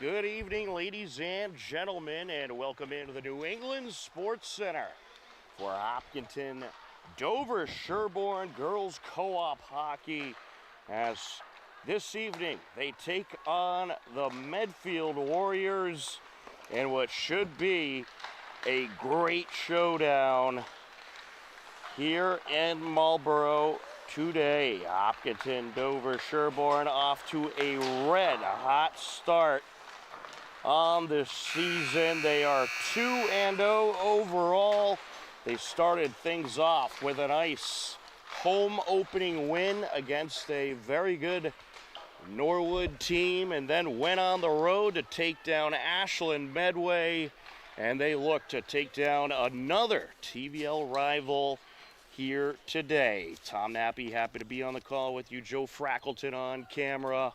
Good evening, ladies and gentlemen, and welcome into the New England Sports Center for Hopkinton Dover Sherborne Girls Co-op Hockey, as this evening they take on the Medfield Warriors in what should be a great showdown here in Marlboro today. Hopkinton Dover Sherborne off to a red hot start on this season. They are 2-0 overall. They started things off with a nice home opening win against a very good Norwood team, and then went on the road to take down Ashland Medway, and they look to take down another TVL rival here today. Tom Nappy happy to be on the call with you. Joe Frackleton on camera.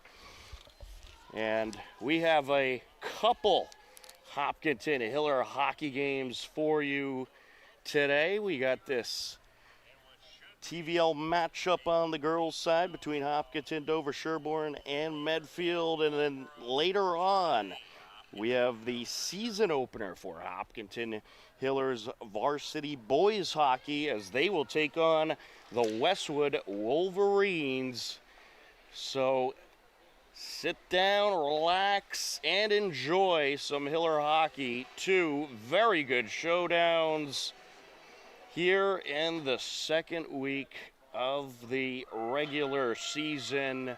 And we have a couple Hopkinton Hiller hockey games for you today. We got this TVL matchup on the girls' side between Hopkinton, Dover Sherborne, and Medfield. And then later on, we have the season opener for Hopkinton Hiller's Varsity boys hockey, as they will take on the Westwood Wolverines. So sit down, relax, and enjoy some Hiller hockey. Two very good showdowns here in the second week of the regular season.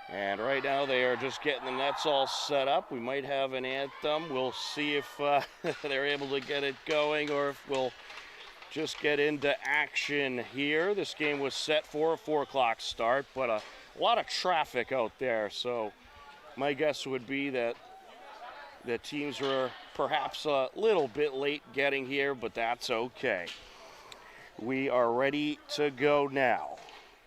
And right now they are just getting the nets all set up. We might have an anthem. We'll see if they're able to get it going, or if we'll just get into action here. This game was set for a 4 o'clock start, but a lot of traffic out there, so my guess would be that the teams were perhaps a little bit late getting here, but that's okay. We are ready to go now.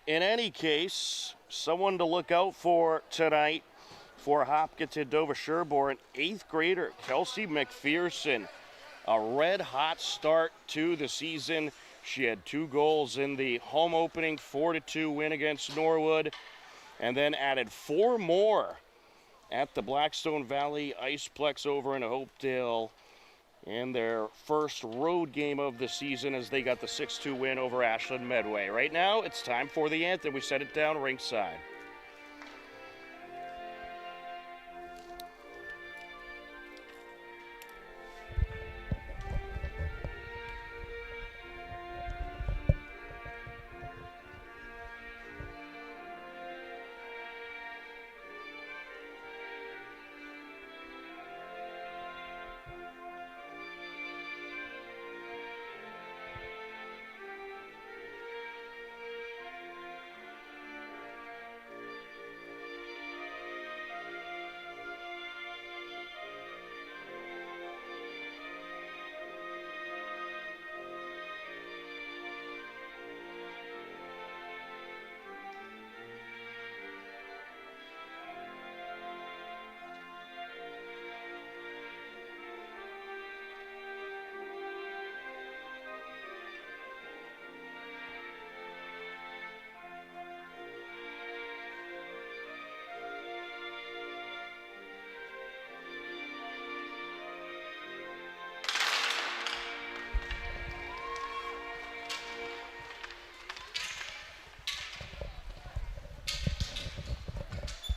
In any case, someone to look out for tonight for Hopkinton Dover Sherborne, 8th grader Kelsey McPherson. A red-hot start to the season. She had 2 goals in the home opening 4-2 win against Norwood, and then added 4 more at the Blackstone Valley Iceplex over in Hopedale in their first road game of the season, as they got the 6-2 win over Ashland Medway. Right now, it's time for the anthem. We set it down ringside.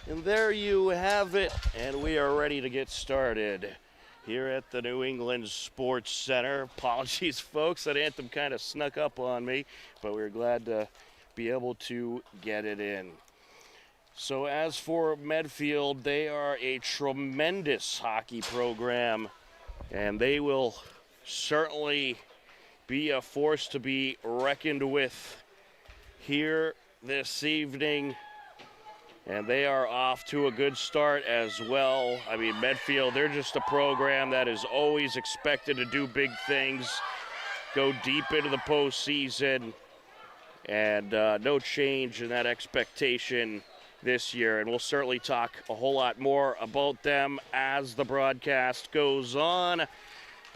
And there you have it, and we are ready to get started here at the New England Sports Center. Apologies, folks, that anthem kind of snuck up on me, but we're glad to be able to get it in. So as for Medfield, they are a tremendous hockey program, and they will certainly be a force to be reckoned with here this evening. And they are off to a good start as well. I mean, Medfield, they're just a program that is always expected to do big things, go deep into the postseason, and no change in that expectation this year. And we'll certainly talk a whole lot more about them as the broadcast goes on.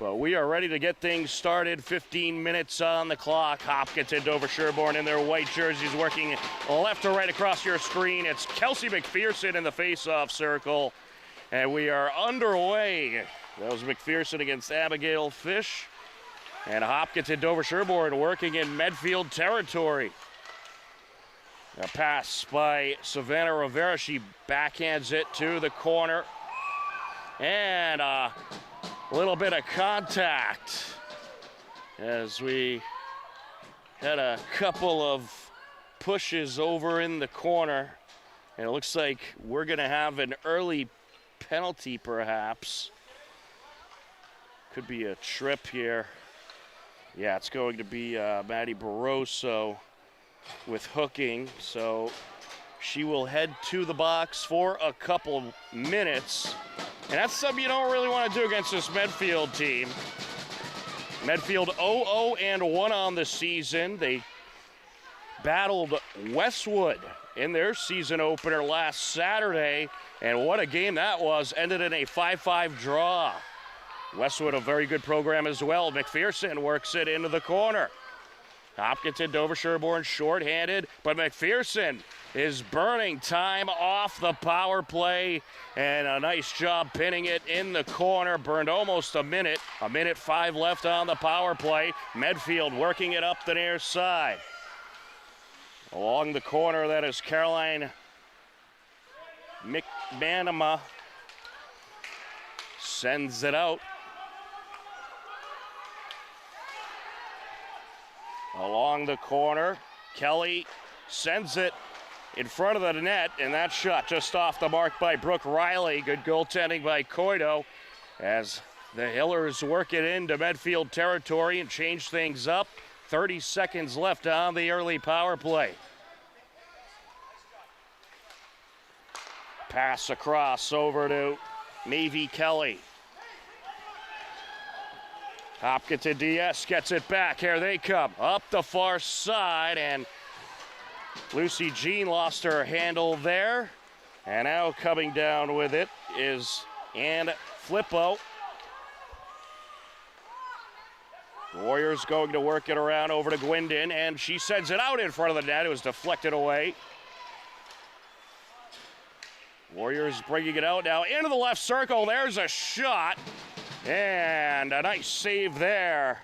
But we are ready to get things started. 15 minutes on the clock. Hopkinton, Dover Sherborne in their white jerseys, working left to right across your screen. It's Kelsey McPherson in the face-off circle. And we are underway. That was McPherson against Abigail Fish. And Hopkinton Dover Sherborne working in Medfield territory. A pass by Savannah Rivera. She backhands it to the corner. And a little bit of contact as we had a couple of pushes over in the corner. And it looks like we're going to have an early penalty perhaps. Could be a trip here. Yeah, it's going to be Maddie Barroso with hooking. So she will head to the box for a couple minutes. And that's something you don't really want to do against this Medfield team. Medfield 0-1 on the season. They battled Westwood in their season opener last Saturday. And what a game that was. Ended in a 5-5 draw. Westwood, a very good program as well. McPherson works it into the corner. Hopkinton, Dover Sherborne shorthanded, but McPherson is burning time off the power play, and a nice job pinning it in the corner. Burned almost a minute 5 left on the power play. Medfield working it up the near side. Along the corner, that is Caroline McManama. Sends it out. Along the corner, Kelly sends it in front of the net, and that shot just off the mark by Brooke Riley. Good goaltending by Coito as the Hillers work it into Medfield territory and change things up. 30 seconds left on the early power play. Pass across over to Navy Kelly. Hopkinton DS gets it back. Here they come. Up the far side, and Lucy Jean lost her handle there. And now coming down with it is Ann Flippo. Warriors going to work it around over to Gwendon, and she sends it out in front of the net. It was deflected away. Warriors bringing it out now into the left circle. There's a shot. And a nice save there.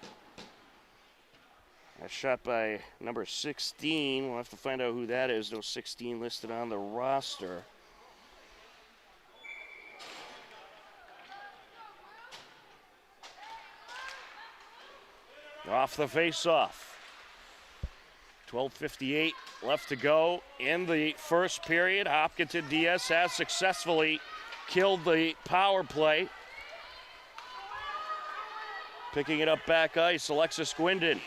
A shot by number 16. We'll have to find out who that is. No 16 listed on the roster. Off the face-off. 12:58 left to go in the first period. Hopkinton DS has successfully killed the power play. Picking it up back ice, Alexis Gwendon.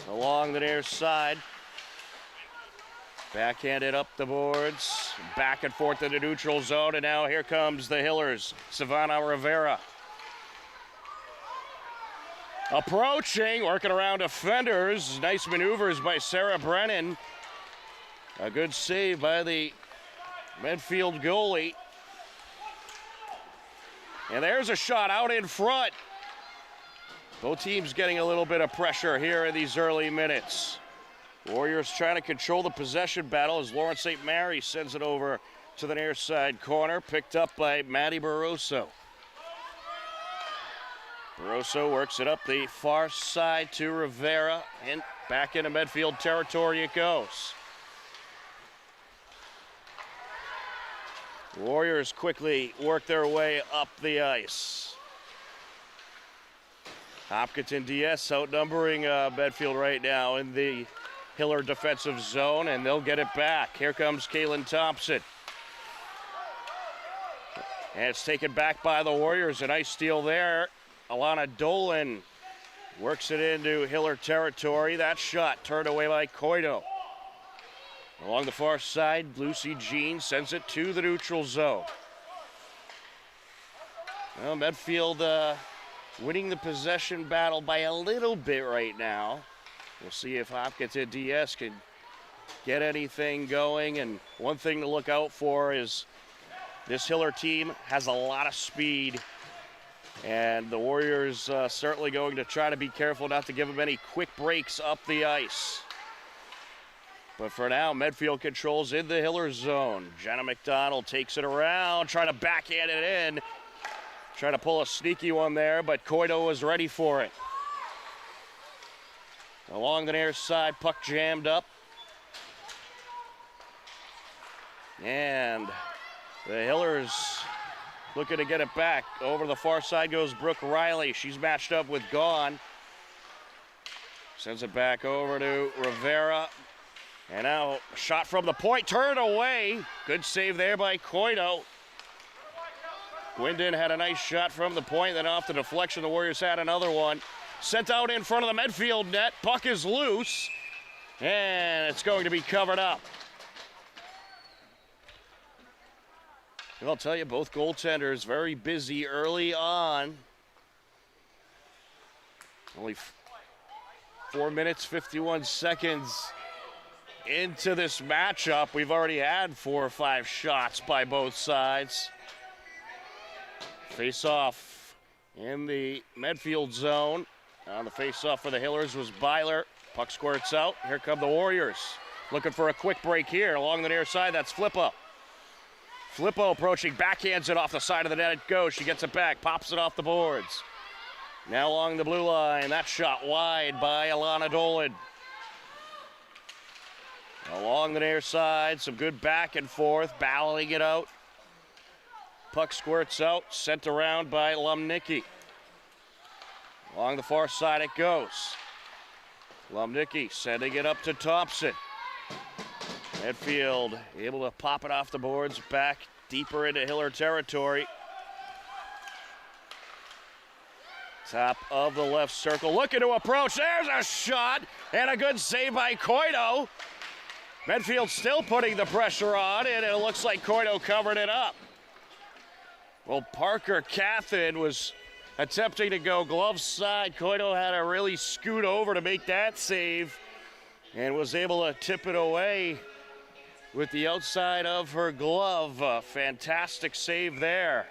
Along the near side. Backhanded up the boards. Back and forth in the neutral zone, and now here comes the Hillers. Savannah Rivera. Approaching, working around defenders. Nice maneuvers by Sarah Brennan. A good save by the Medfield goalie. And there's a shot out in front. Both teams getting a little bit of pressure here in these early minutes. Warriors trying to control the possession battle as Lawrence St. Mary sends it over to the near side corner, picked up by Maddie Barroso. Barroso works it up the far side to Rivera, and back into Medfield territory it goes. Warriors quickly work their way up the ice. Hopkinton DS outnumbering Medfield right now in the Hiller defensive zone, and they'll get it back. Here comes Kaylin Thompson. And it's taken back by the Warriors. A nice steal there. Alana Dolan works it into Hiller territory. That shot turned away by Coito. Along the far side, Lucy Jean sends it to the neutral zone. Well, Medfield winning the possession battle by a little bit right now. We'll see if Hopkinton DS can get anything going. And one thing to look out for is this Hiller team has a lot of speed. And the Warriors certainly going to try to be careful not to give them any quick breaks up the ice. But for now, Medfield controls in the Hiller zone. Jenna McDonald takes it around, trying to backhand it in. Trying to pull a sneaky one there, but Coito was ready for it. Along the near side, puck jammed up. And the Hillers looking to get it back. Over the far side goes Brooke Riley. She's matched up with Gaughan. Sends it back over to Rivera. And now a shot from the point, turned away. Good save there by Coito. Gwendon had a nice shot from the point, then off the deflection, the Warriors had another one. Sent out in front of the Medfield net. Puck is loose, and it's going to be covered up. I'll tell you, both goaltenders very busy early on. Only 4 minutes, 51 seconds into this matchup. We've already had 4 or 5 shots by both sides. Face-off in the Medfield zone. On the face-off for the Hillers was Byler. Puck squirts out. Here come the Warriors. Looking for a quick break here. Along the near side, that's Flippo. Flippo approaching, backhands it off the side of the net. It goes. She gets it back, pops it off the boards. Now along the blue line. That shot wide by Alana Dolan. Along the near side, some good back and forth, battling it out. Puck squirts out, sent around by Lumnicki. Along the far side it goes. Lumnicki sending it up to Thompson. Medfield able to pop it off the boards, back deeper into Hiller territory. Top of the left circle, looking to approach. There's a shot, and a good save by Coito. Medfield still putting the pressure on, and it looks like Coito covered it up. Well, Parker Cathan was attempting to go glove side. Coito had to really scoot over to make that save and was able to tip it away with the outside of her glove. A fantastic save there.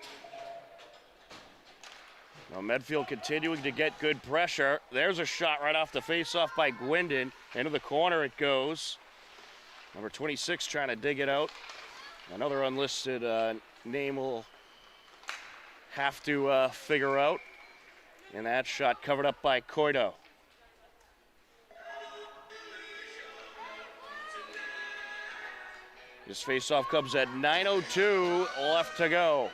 Now Medfield continuing to get good pressure. There's a shot right off the face-off by Gwendon. Into the corner it goes. Number 26 trying to dig it out. Another unlisted name will have to figure out. And that shot covered up by Coito. This face-off comes at 9:02 left to go.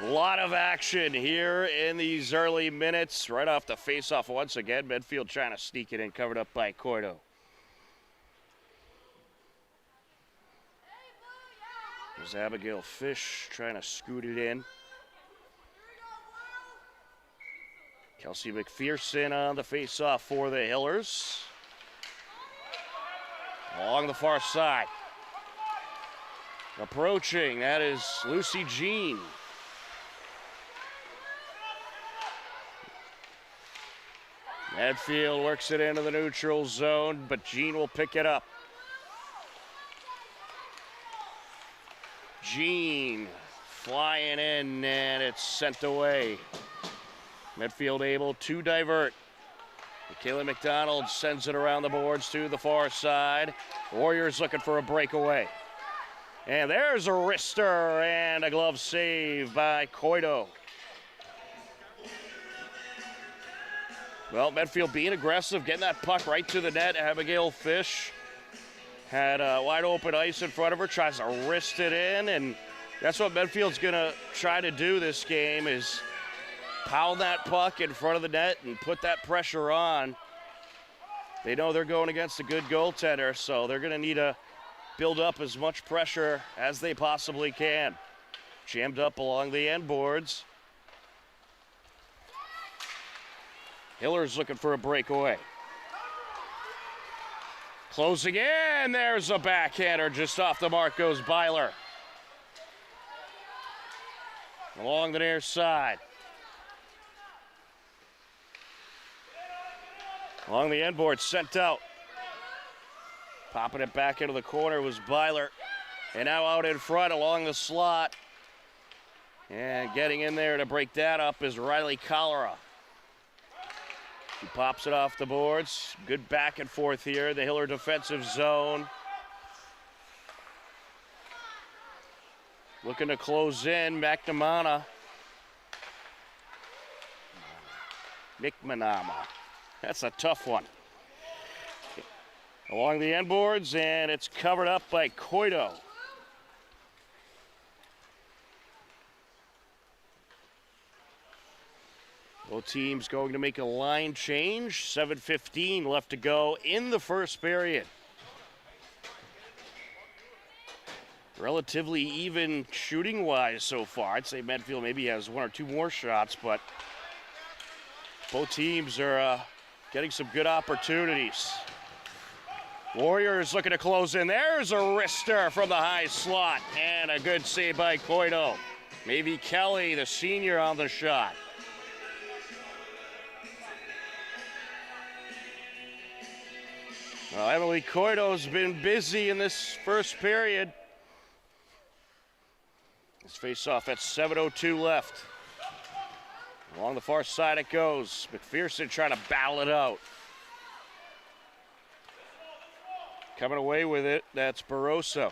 A lot of action here in these early minutes. Right off the face-off once again. Medfield trying to sneak it in, covered up by Coito. There's Abigail Fish trying to scoot it in. Kelsey McPherson on the face-off for the Hillers. Along the far side. Approaching, that is Lucy Jean. Medfield works it into the neutral zone, but Jean will pick it up. Jean flying in, and it's sent away. Medfield able to divert. Kayla McDonald sends it around the boards to the far side. Warriors looking for a breakaway. And there's a wrister and a glove save by Coito. Well, Medfield being aggressive, getting that puck right to the net. Abigail Fish had wide open ice in front of her, tries to wrist it in, and that's what Medfield's gonna try to do this game, is pound that puck in front of the net and put that pressure on. They know they're going against a good goaltender, so they're gonna need to build up as much pressure as they possibly can. Jammed up along the end boards. Hiller's looking for a breakaway. Closing in, there's a backhander. Just off the mark goes Byler. Along the near side. Along the end board, sent out. Popping it back into the corner was Byler. And now out in front along the slot. And getting in there to break that up is Riley Cholera. She pops it off the boards. Good back and forth here. The Hiller defensive zone. Looking to close in, McNamara. That's a tough one. Along the end boards, and it's covered up by Coito. Both teams going to make a line change. 7:15 left to go in the first period. Relatively even shooting-wise so far. I'd say Medfield maybe has one or two more shots, but both teams are getting some good opportunities. Warriors looking to close in. There's a wrister from the high slot, and a good save by Coito. Maybe Kelly, the senior, on the shot. Well, Emily Coito's been busy in this first period. This face-off at 7:02 left. Along the far side it goes. McPherson trying to battle it out. Coming away with it, that's Barroso.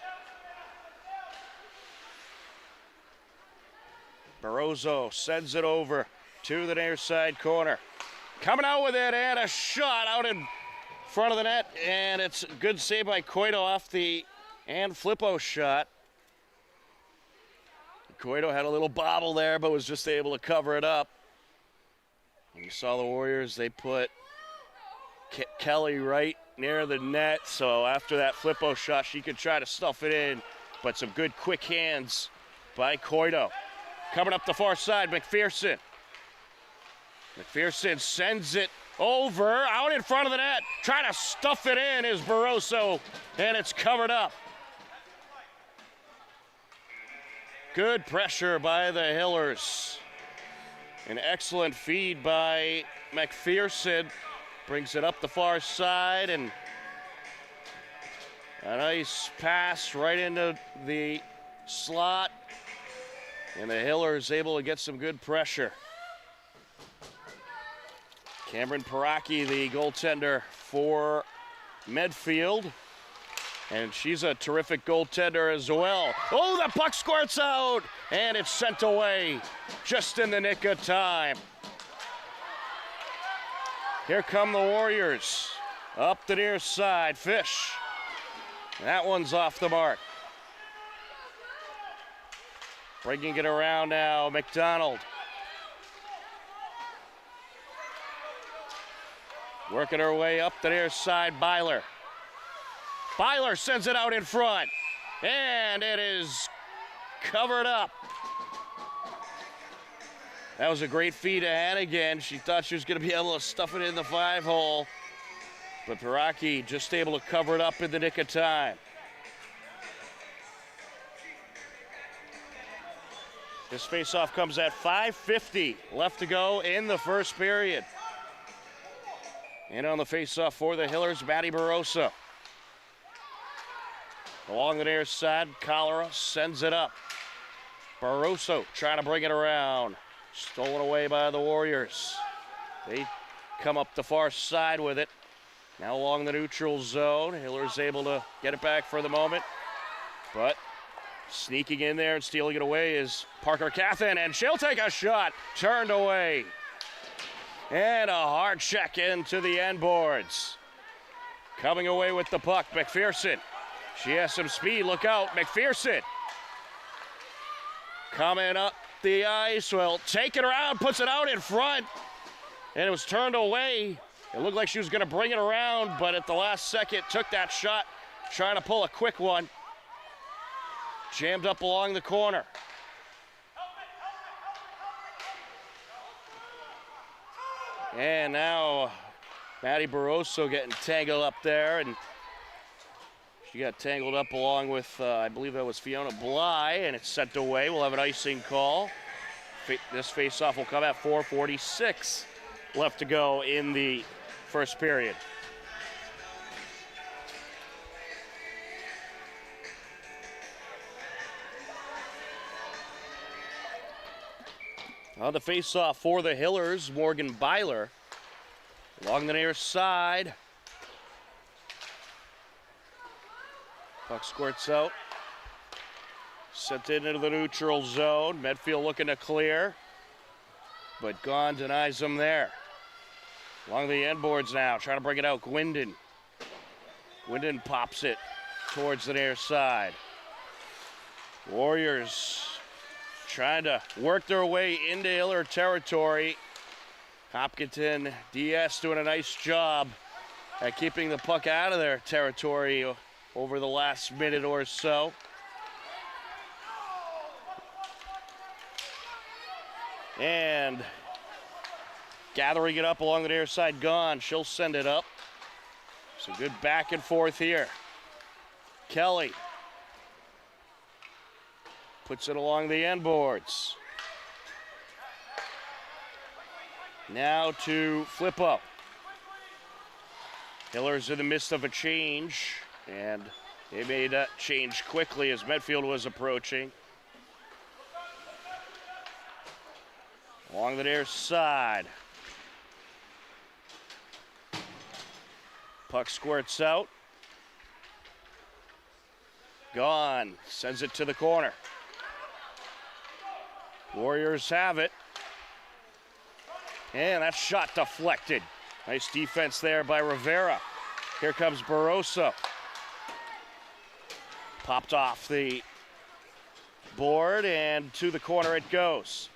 Barroso sends it over to the near side corner. Coming out with it, and a shot out in front of the net, and it's a good save by Coito off the Flippo shot. Coito had a little bobble there, but was just able to cover it up. And you saw the Warriors, they put Kelly right near the net, so after that Flippo shot, she could try to stuff it in, but some good quick hands by Coito. Coming up the far side, McPherson. McPherson sends it over, out in front of the net. Trying to stuff it in is Barroso, and it's covered up. Good pressure by the Hillers. An excellent feed by McPherson. Brings it up the far side, and a nice pass right into the slot. And the Hillers able to get some good pressure. Cameron Paraki, the goaltender for Medfield. And she's a terrific goaltender as well. Oh, the puck squirts out, and it's sent away just in the nick of time. Here come the Warriors. Up the near side, Fish. That one's off the mark. Bringing it around now, McDonald. Working her way up the near side, Byler. Byler sends it out in front, and it is covered up. That was a great feed to Hannigan. She thought she was going to be able to stuff it in the 5-hole, but Paraki just able to cover it up in the nick of time. This faceoff comes at 5:50 left to go in the first period. And on the faceoff for the Hillers, Maddie Barroso. Along the near side, Cholera sends it up. Barroso trying to bring it around. Stolen away by the Warriors. They come up the far side with it. Now along the neutral zone. Hillers able to get it back for the moment. But sneaking in there and stealing it away is Parker Cathan, and she'll take a shot. Turned away. And a hard check into the end boards. Coming away with the puck, McPherson. She has some speed, look out, McPherson. Coming up the ice, well, take it around, puts it out in front, and it was turned away. It looked like she was gonna bring it around, but at the last second, took that shot, trying to pull a quick one. Jammed up along the corner. And now Maddie Barroso getting tangled up there, and she got tangled up along with, I believe that was Fiona Bly, and it's sent away. We'll have an icing call. This faceoff will come at 4:46 left to go in the first period. On the faceoff for the Hillers, Morgan Byler. Along the near side. Puck squirts out. Sent into the neutral zone. Medfield looking to clear. But Gahn denies them there. Along the end boards now, trying to bring it out. Gwindon. Gwindon pops it towards the near side. Warriors trying to work their way into Hiller territory. Hopkinton DS doing a nice job at keeping the puck out of their territory over the last minute or so. And gathering it up along the near side, Gahn. She'll send it up. Some good back and forth here. Kelly puts it along the end boards. Now to Flippo. Hiller's in the midst of a change, and they made that change quickly as Medfield was approaching. Along the near side. Puck squirts out. Gahn sends it to the corner. Warriors have it. And that shot deflected. Nice defense there by Rivera. Here comes Barroso. Popped off the board and to the corner it goes.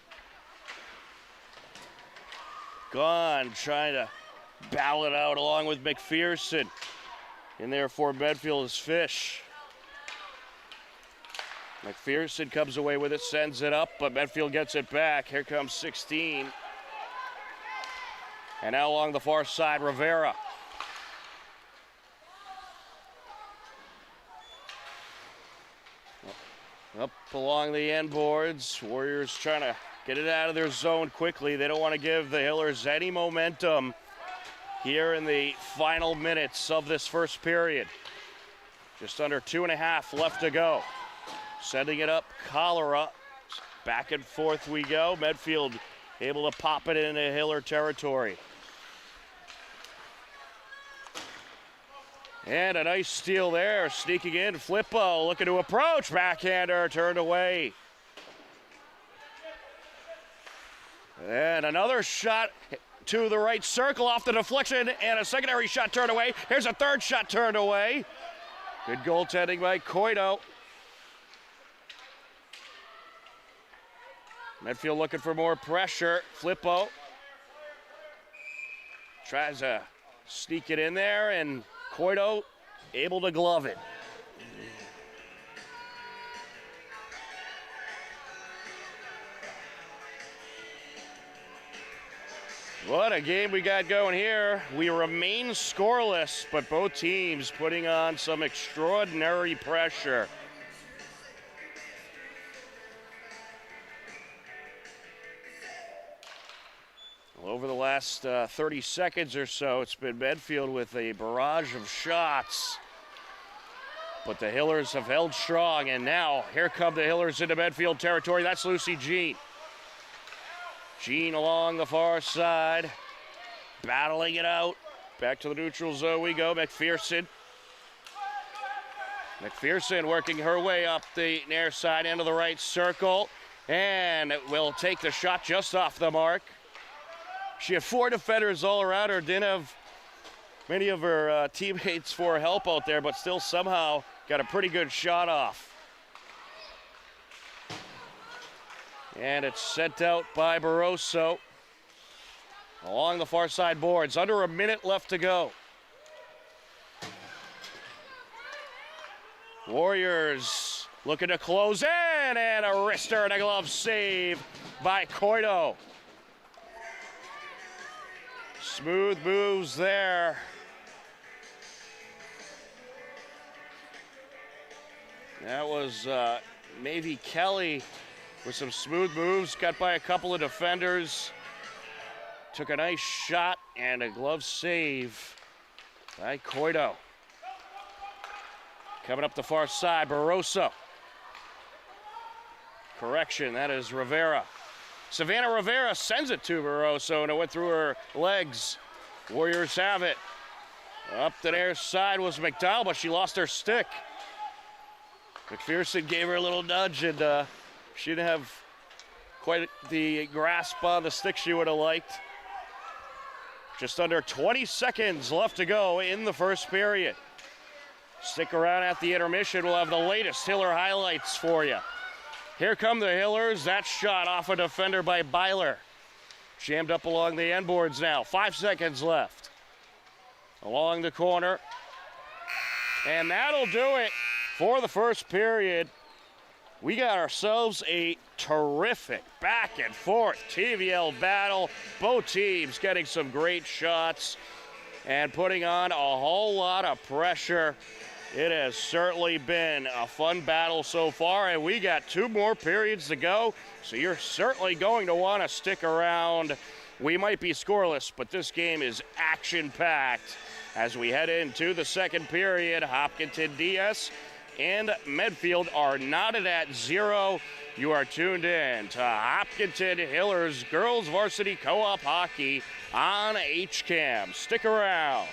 Gahn trying to battle it out along with McPherson. And therefore Medfield is Fish. McPherson comes away with it, sends it up, but Medfield gets it back. Here comes 16. And now along the far side, Rivera. Up along the end boards. Warriors trying to get it out of their zone quickly. They don't want to give the Hillers any momentum here in the final minutes of this first period. Just under 2.5 left to go. Sending it up, Cholera. Back and forth we go. Medfield able to pop it into Hiller territory. And a nice steal there, sneaking in. Flippo looking to approach. Backhander turned away. And another shot to the right circle off the deflection, and a secondary shot turned away. Here's a third shot turned away. Good goaltending by Coito. Medfield looking for more pressure. Flippo tries to sneak it in there, and Coito able to glove it. What a game we got going here. We remain scoreless, but both teams putting on some extraordinary pressure. Well, over the last 30 seconds or so, it's been Medfield with a barrage of shots. But the Hillers have held strong, and now here come the Hillers into Medfield territory. That's Lucy Jean. Jean along the far side, battling it out. Back to the neutral zone we go. McPherson. McPherson working her way up the near side into the right circle, and will take the shot just off the mark. She had 4 defenders all around her, didn't have many of her teammates for help out there, but still somehow got a pretty good shot off. And it's sent out by Barroso along the far side boards. Under a minute left to go. Warriors looking to close in, and a wrister and a glove save by Coito. Smooth moves there. That was maybe Kelly with some smooth moves, got by a couple of defenders. Took a nice shot and a glove save by Coito. Coming up the far side, Barroso. Correction, that is Rivera. Savannah Rivera sends it to Barroso, and it went through her legs. Warriors have it. Up to their side was McDowell, but she lost her stick. McPherson gave her a little nudge, and she didn't have quite the grasp on the stick she would have liked. Just under 20 seconds left to go in the first period. Stick around at the intermission. We'll have the latest Hiller highlights for you. Here come the Hillers. That shot off a defender by Byler. Jammed up along the end boards now. 5 seconds left. Along the corner. And that'll do it for the first period. We got ourselves a terrific back and forth TVL battle. Both teams getting some great shots and putting on a whole lot of pressure. It has certainly been a fun battle so far, and we got 2 more periods to go, so you're certainly going to want to stick around. We might be scoreless, but this game is action-packed as we head into the second period. Hopkinton DS and Medfield are knotted at 0. You are tuned in to Hopkinton Hillers Girls Varsity Co-op Hockey on HCAM. Stick around.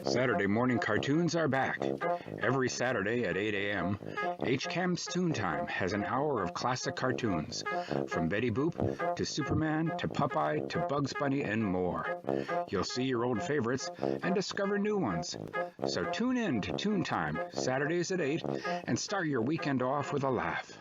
Saturday morning cartoons are back. Every Saturday at 8 a.m., HCAM's Toon Time has an hour of classic cartoons, from Betty Boop to Superman to Popeye to Bugs Bunny and more. You'll see your old favorites and discover new ones. So tune in to Toon Time, Saturdays at 8, and start your weekend off with a laugh.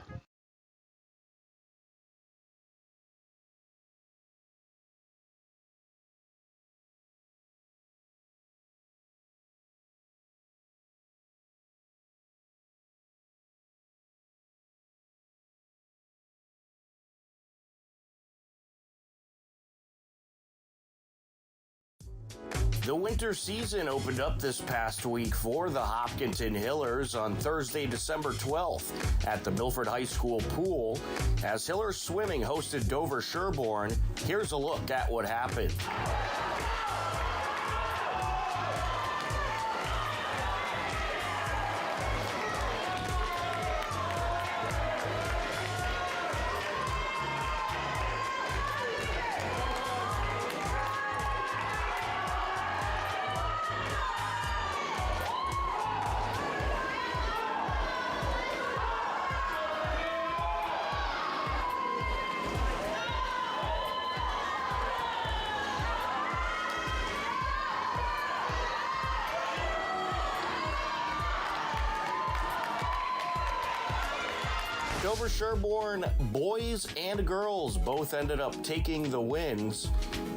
The winter season opened up this past week for the Hopkinton Hillers on Thursday, December 12th at the Milford High School pool. As Hillers Swimming hosted Dover Sherborne, here's a look at what happened. Dover Sherborne boys and girls both ended up taking the wins.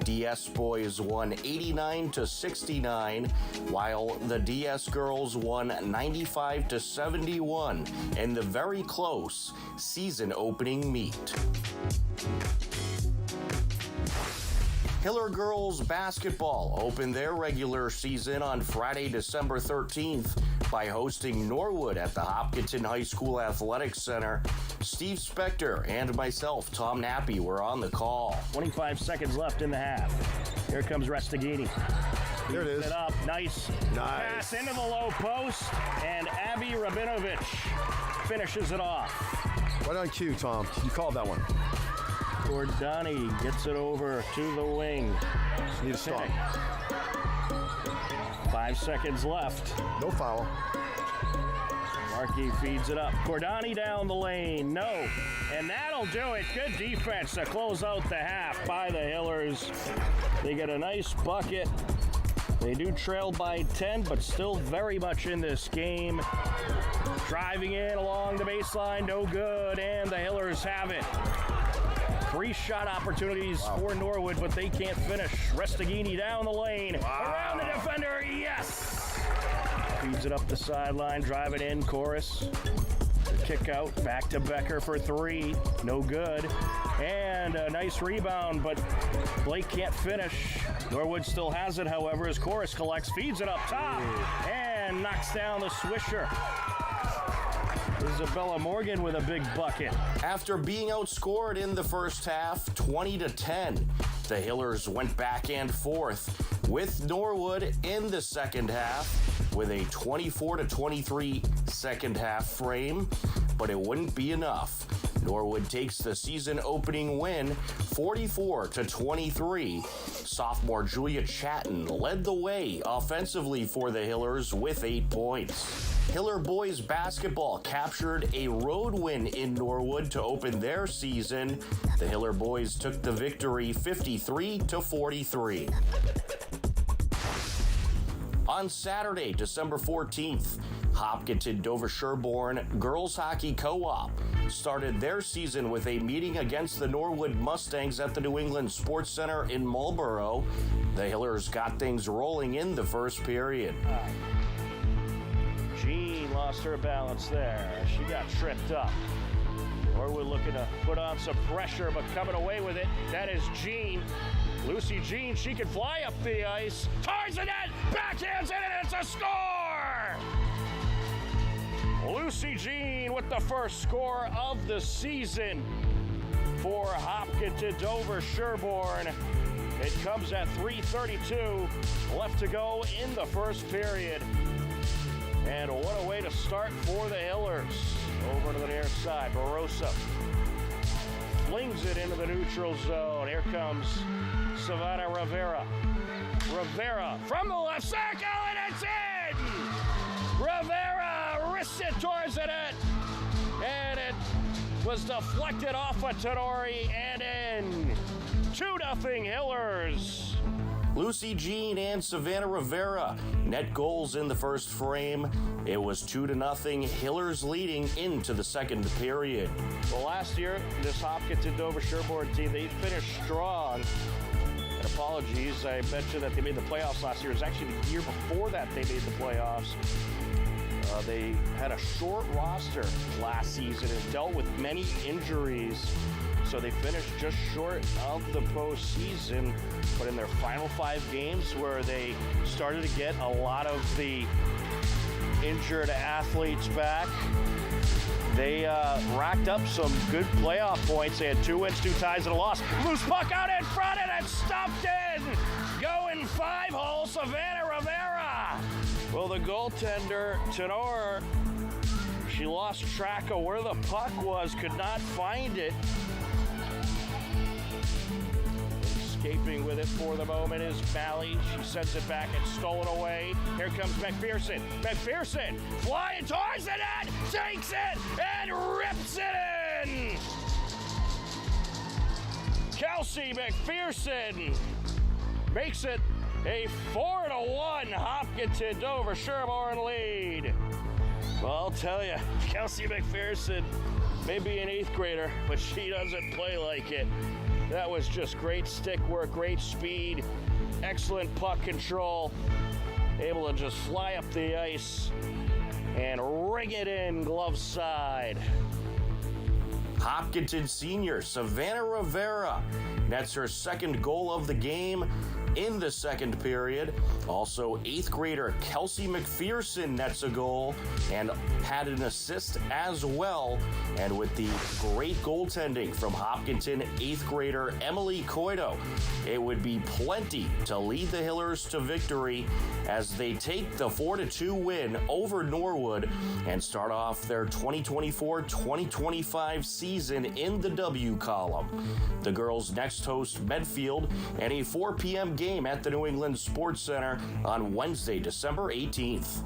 DS boys won 89-69, while the DS girls won 95-71 in the very close season opening meet. Hiller girls basketball opened their regular season on Friday, December 13th by hosting Norwood at the Hopkinton High School Athletics Center. Steve Spector and myself, Tom Nappy, were on the call. 25 seconds left in the half. Here comes Restaghini. There it is. It up. Nice pass into the low post, and Abby Rabinovich finishes it off. Right on cue, Tom. You called that one. Gordani gets it over to the wing. Just need a stop. 5 seconds left. No foul. Markey feeds it up. Gordani down the lane. No. And that'll do it. Good defense to close out the half by the Hillers. They get a nice bucket. They do trail by 10, but still very much in this game. Driving in along the baseline. No good. And the Hillers have it. 3 shot opportunities for Norwood, but they can't finish. Restaghini down the lane. Around the defender. Yes. Feeds it up the sideline, drive it in, Chorus. Kick out, back to Becker for 3, no good. And a nice rebound, but Blake can't finish. Norwood still has it, however, as Chorus collects, feeds it up top, and knocks down the swisher. Isabella Morgan with a big bucket. After being outscored in the first half, 20-10, the Hillers went back and forth with Norwood in the second half. with a 24-23 second half frame, but it wouldn't be enough. Norwood takes the season opening win 44-23. Sophomore Julia Chatton led the way offensively for the Hillers with 8 points. Hiller boys basketball captured a road win in Norwood to open their season. The Hiller boys took the victory 53-43. On Saturday, December 14th, Hopkinton Dover Sherborne Girls Hockey Co-op started their season with a meeting against the Norwood Mustangs at the New England Sports Center in Marlboro. The Hillers got things rolling in the first period. Jean lost her balance there. She got tripped up. Norwood looking to put on some pressure, but coming away with it, that is Jean. Lucy Jean, she can fly up the ice. Towards the net, backhands it, and it's a score! Lucy Jean with the first score of the season for Hopkinton Dover Sherborne. It comes at 3:32 left to go in the first period. And what a way to start for the Hillers. Over to the near side, Barossa flings it into the neutral zone. Here comes Savannah Rivera. Rivera from the left circle, and it's in! Rivera wrists it towards the net, and it was deflected off of Tenori and in. 2-0 Hillers. Lucy Jean and Savannah Rivera net goals in the first frame. It was 2-0, Hillers leading into the second period. Well, last year, this Hopkinton Dover Sherborne team, they finished strong. And apologies, I mentioned that they made the playoffs last year. It was actually the year before that they made the playoffs. They had a short roster last season and dealt with many injuries. So they finished just short of the postseason, but in their final 5 games where they started to get a lot of the injured athletes back, they racked up some good playoff points. They had 2 wins, 2 ties, and a loss. Loose puck out in front, and it's stuffed in. Going 5-hole, Savannah Rivera. Well, the goaltender, Tenor, she lost track of where the puck was, could not find it. Escaping with it for the moment is Malley. She sends it back and stolen away. Here comes McPherson. McPherson flying towards the net, takes it and rips it in. Kelsey McPherson makes it a 4-1 Hopkinton Dover Sherborne lead. Well, I'll tell you, Kelsey McPherson may be an 8th grader, but she doesn't play like it. That was just great stick work, great speed, excellent puck control, able to just fly up the ice and ring it in glove side. Hopkinton senior Savannah Rivera nets her second goal of the game in the second period. Also, 8th grader Kelsey McPherson nets a goal and had an assist as well. And with the great goaltending from Hopkinton 8th grader Emily Coito, it would be plenty to lead the Hillers to victory as they take the 4-2 win over Norwood and start off their 2024-2025 season in the W column. The girls next host Medfield and a 4 p.m. game at the New England Sports Center on Wednesday, December 18th.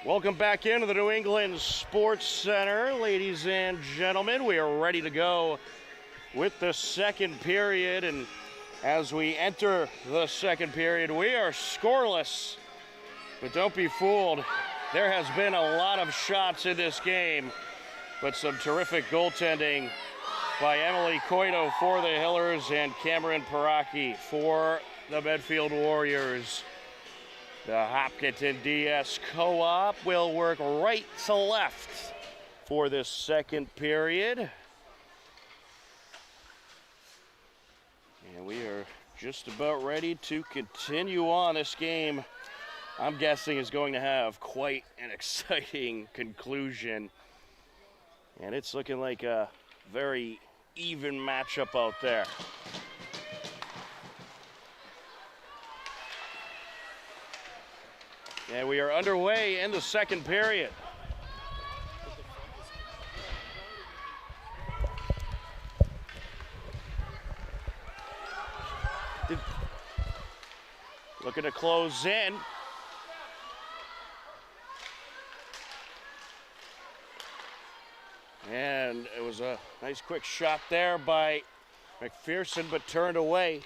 Welcome back into the New England Sports Center, ladies and gentlemen. We are ready to go with the second period, and as we enter the second period, we are scoreless. But don't be fooled. There has been a lot of shots in this game, but some terrific goaltending by Emily Coito for the Hillers and Cameron Paraki for the Medfield Warriors. The Hopkinton DS Co-op will work right to left for this second period. And we are just about ready to continue on. This game, I'm guessing, is going to have quite an exciting conclusion. And it's looking like a very even matchup out there. And we are underway in the second period. Looking to close in. And it was a nice quick shot there by McPherson, but turned away.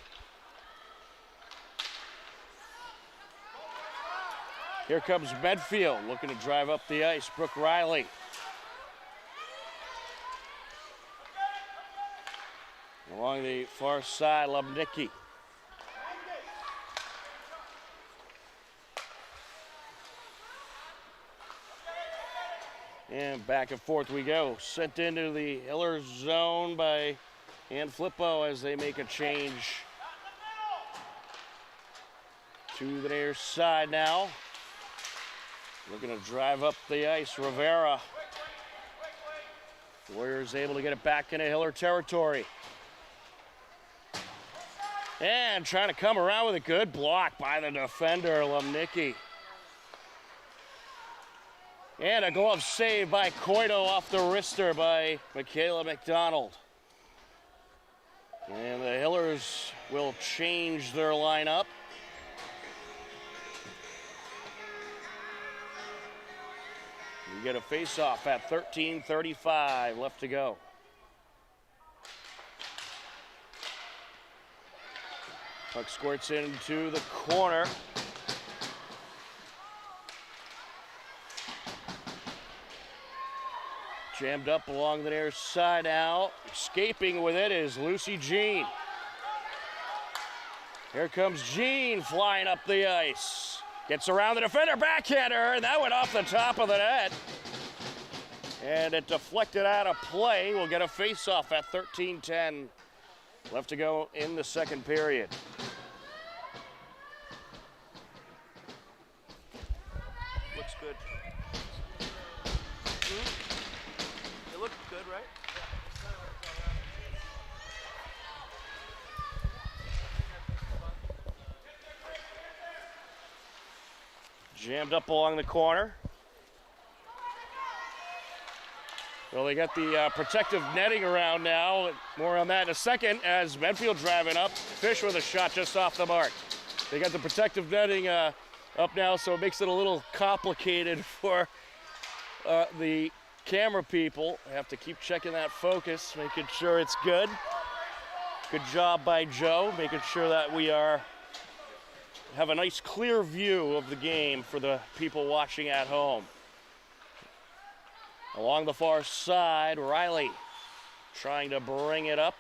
Here comes Medfield, looking to drive up the ice. Brooke Riley. Along the far side, Lubnicki. And back and forth we go. Sent into the Hiller zone by Ann Flippo as they make a change to the near side now. Looking to drive up the ice, Rivera. Warriors able to get it back into Hiller territory. And trying to come around with a good block by the defender, Lubnicki. And a glove save by Coito off the wrister by Michaela McDonald. And the Hillers will change their lineup. We get a face-off at 13:35 left to go. Puck squirts into the corner. Jammed up along the near side now. Escaping with it is Lucy Jean. Here comes Jean flying up the ice. Gets around the defender, backhander, and that went off the top of the net. And it deflected out of play. We'll get a face-off at 13:10 left to go in the second period. Looks good. It looked good, right? Jammed up along the corner. Well, they got the protective netting around now. More on that in a second as Medfield driving up. Fish with a shot just off the mark. They got the protective netting up now, so it makes it a little complicated for the camera people. I have to keep checking that focus, making sure it's good. Good job by Joe, making sure that we have a nice clear view of the game for the people watching at home. Along the far side, Riley trying to bring it up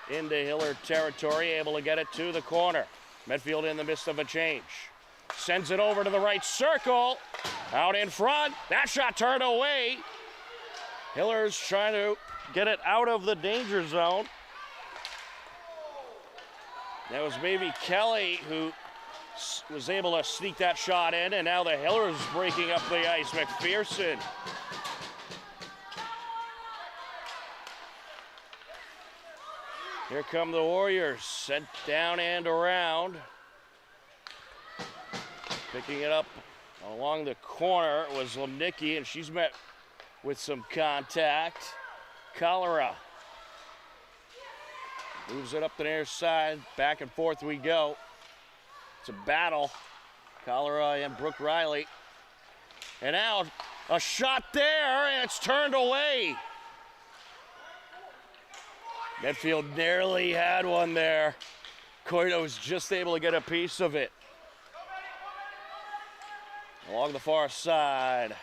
into Hiller territory, able to get it to the corner. Medfield in the midst of a change. Sends it over to the right circle. Out in front. That shot turned away. Hiller's trying to get it out of the danger zone. That was maybe Kelly who was able to sneak that shot in, and now the Hillers breaking up the ice. McPherson. Here come the Warriors, sent down and around. Picking it up along the corner was Lubnicki, and she's met with some contact. Cholera moves it up the near side, back and forth we go. It's a battle, Cholera and Brooke Riley. And now a shot there, and it's turned away. Medfield nearly had one there. Coito was just able to get a piece of it. Along the far side.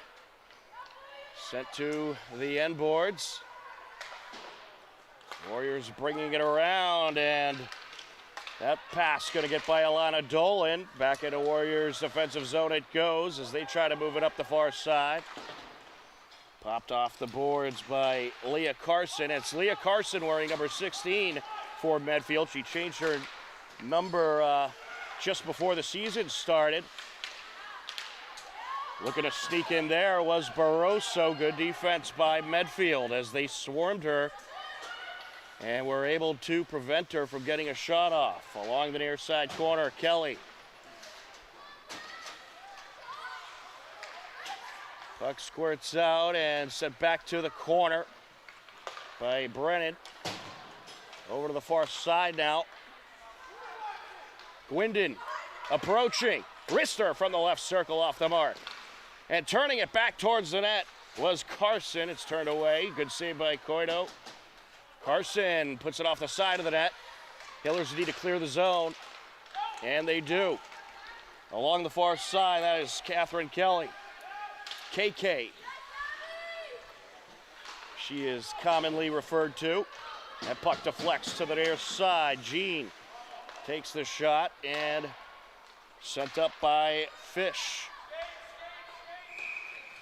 Sent to the end boards. Warriors bringing it around, and that pass going to get by Alana Dolan. Back into Warriors defensive zone it goes as they try to move it up the far side. Popped off the boards by Leah Carson. It's Leah Carson wearing number 16 for Medfield. She changed her number just before the season started. Looking to sneak in there was Barroso. Good defense by Medfield as they swarmed her And we're able to prevent her from getting a shot off. Along the near side corner, Kelly. Puck squirts out and sent back to the corner by Brennan. Over to the far side now. Gwindon approaching. Rister from the left circle off the mark. And turning it back towards the net was Carson. It's turned away. Good save by Coito. Carson puts it off the side of the net. Hillers need to clear the zone. And they do. Along the far side, that is Catherine Kelly. KK. She is commonly referred to. That puck deflects to the near side. Jean takes the shot and sent up by Fish.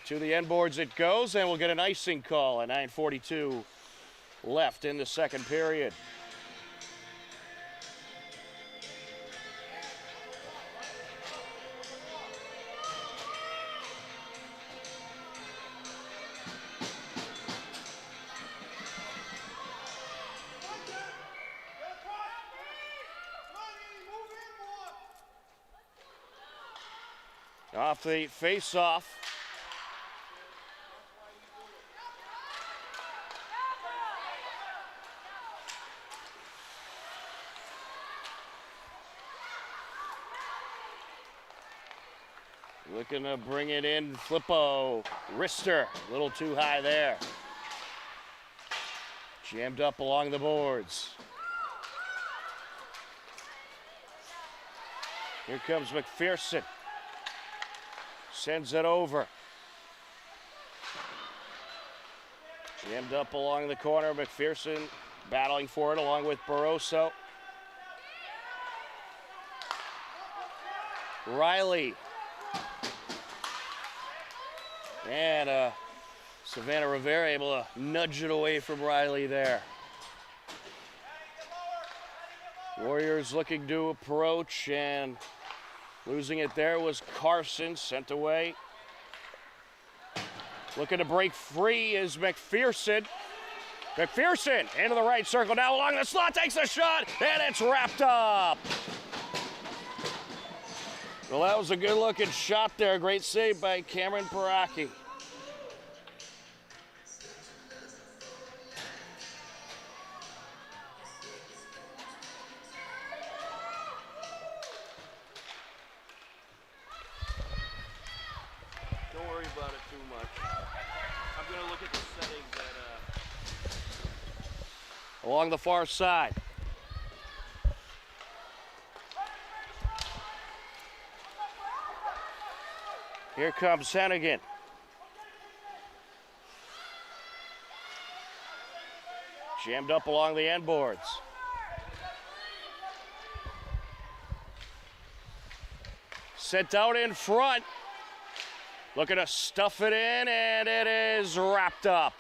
To the end boards it goes, and we'll get an icing call at 9:42 left in the second period. Off the face-off. Looking to bring it in, Flippo. Rister, a little too high there. Jammed up along the boards. Here comes McPherson. Sends it over. Jammed up along the corner. McPherson battling for it along with Barroso. Riley. And Savannah Rivera able to nudge it away from Riley there. Warriors looking to approach, and losing it there was Carson, sent away. Looking to break free is McPherson. McPherson into the right circle, now along the slot, takes a shot, and it's wrapped up. Well, that was a good-looking shot there. Great save by Cameron Paraki. Don't worry about it too much. I'm going to look at the settings along the far side. Here comes Hennigan. Jammed up along the end boards. Sent out in front. Looking to stuff it in, and it is wrapped up.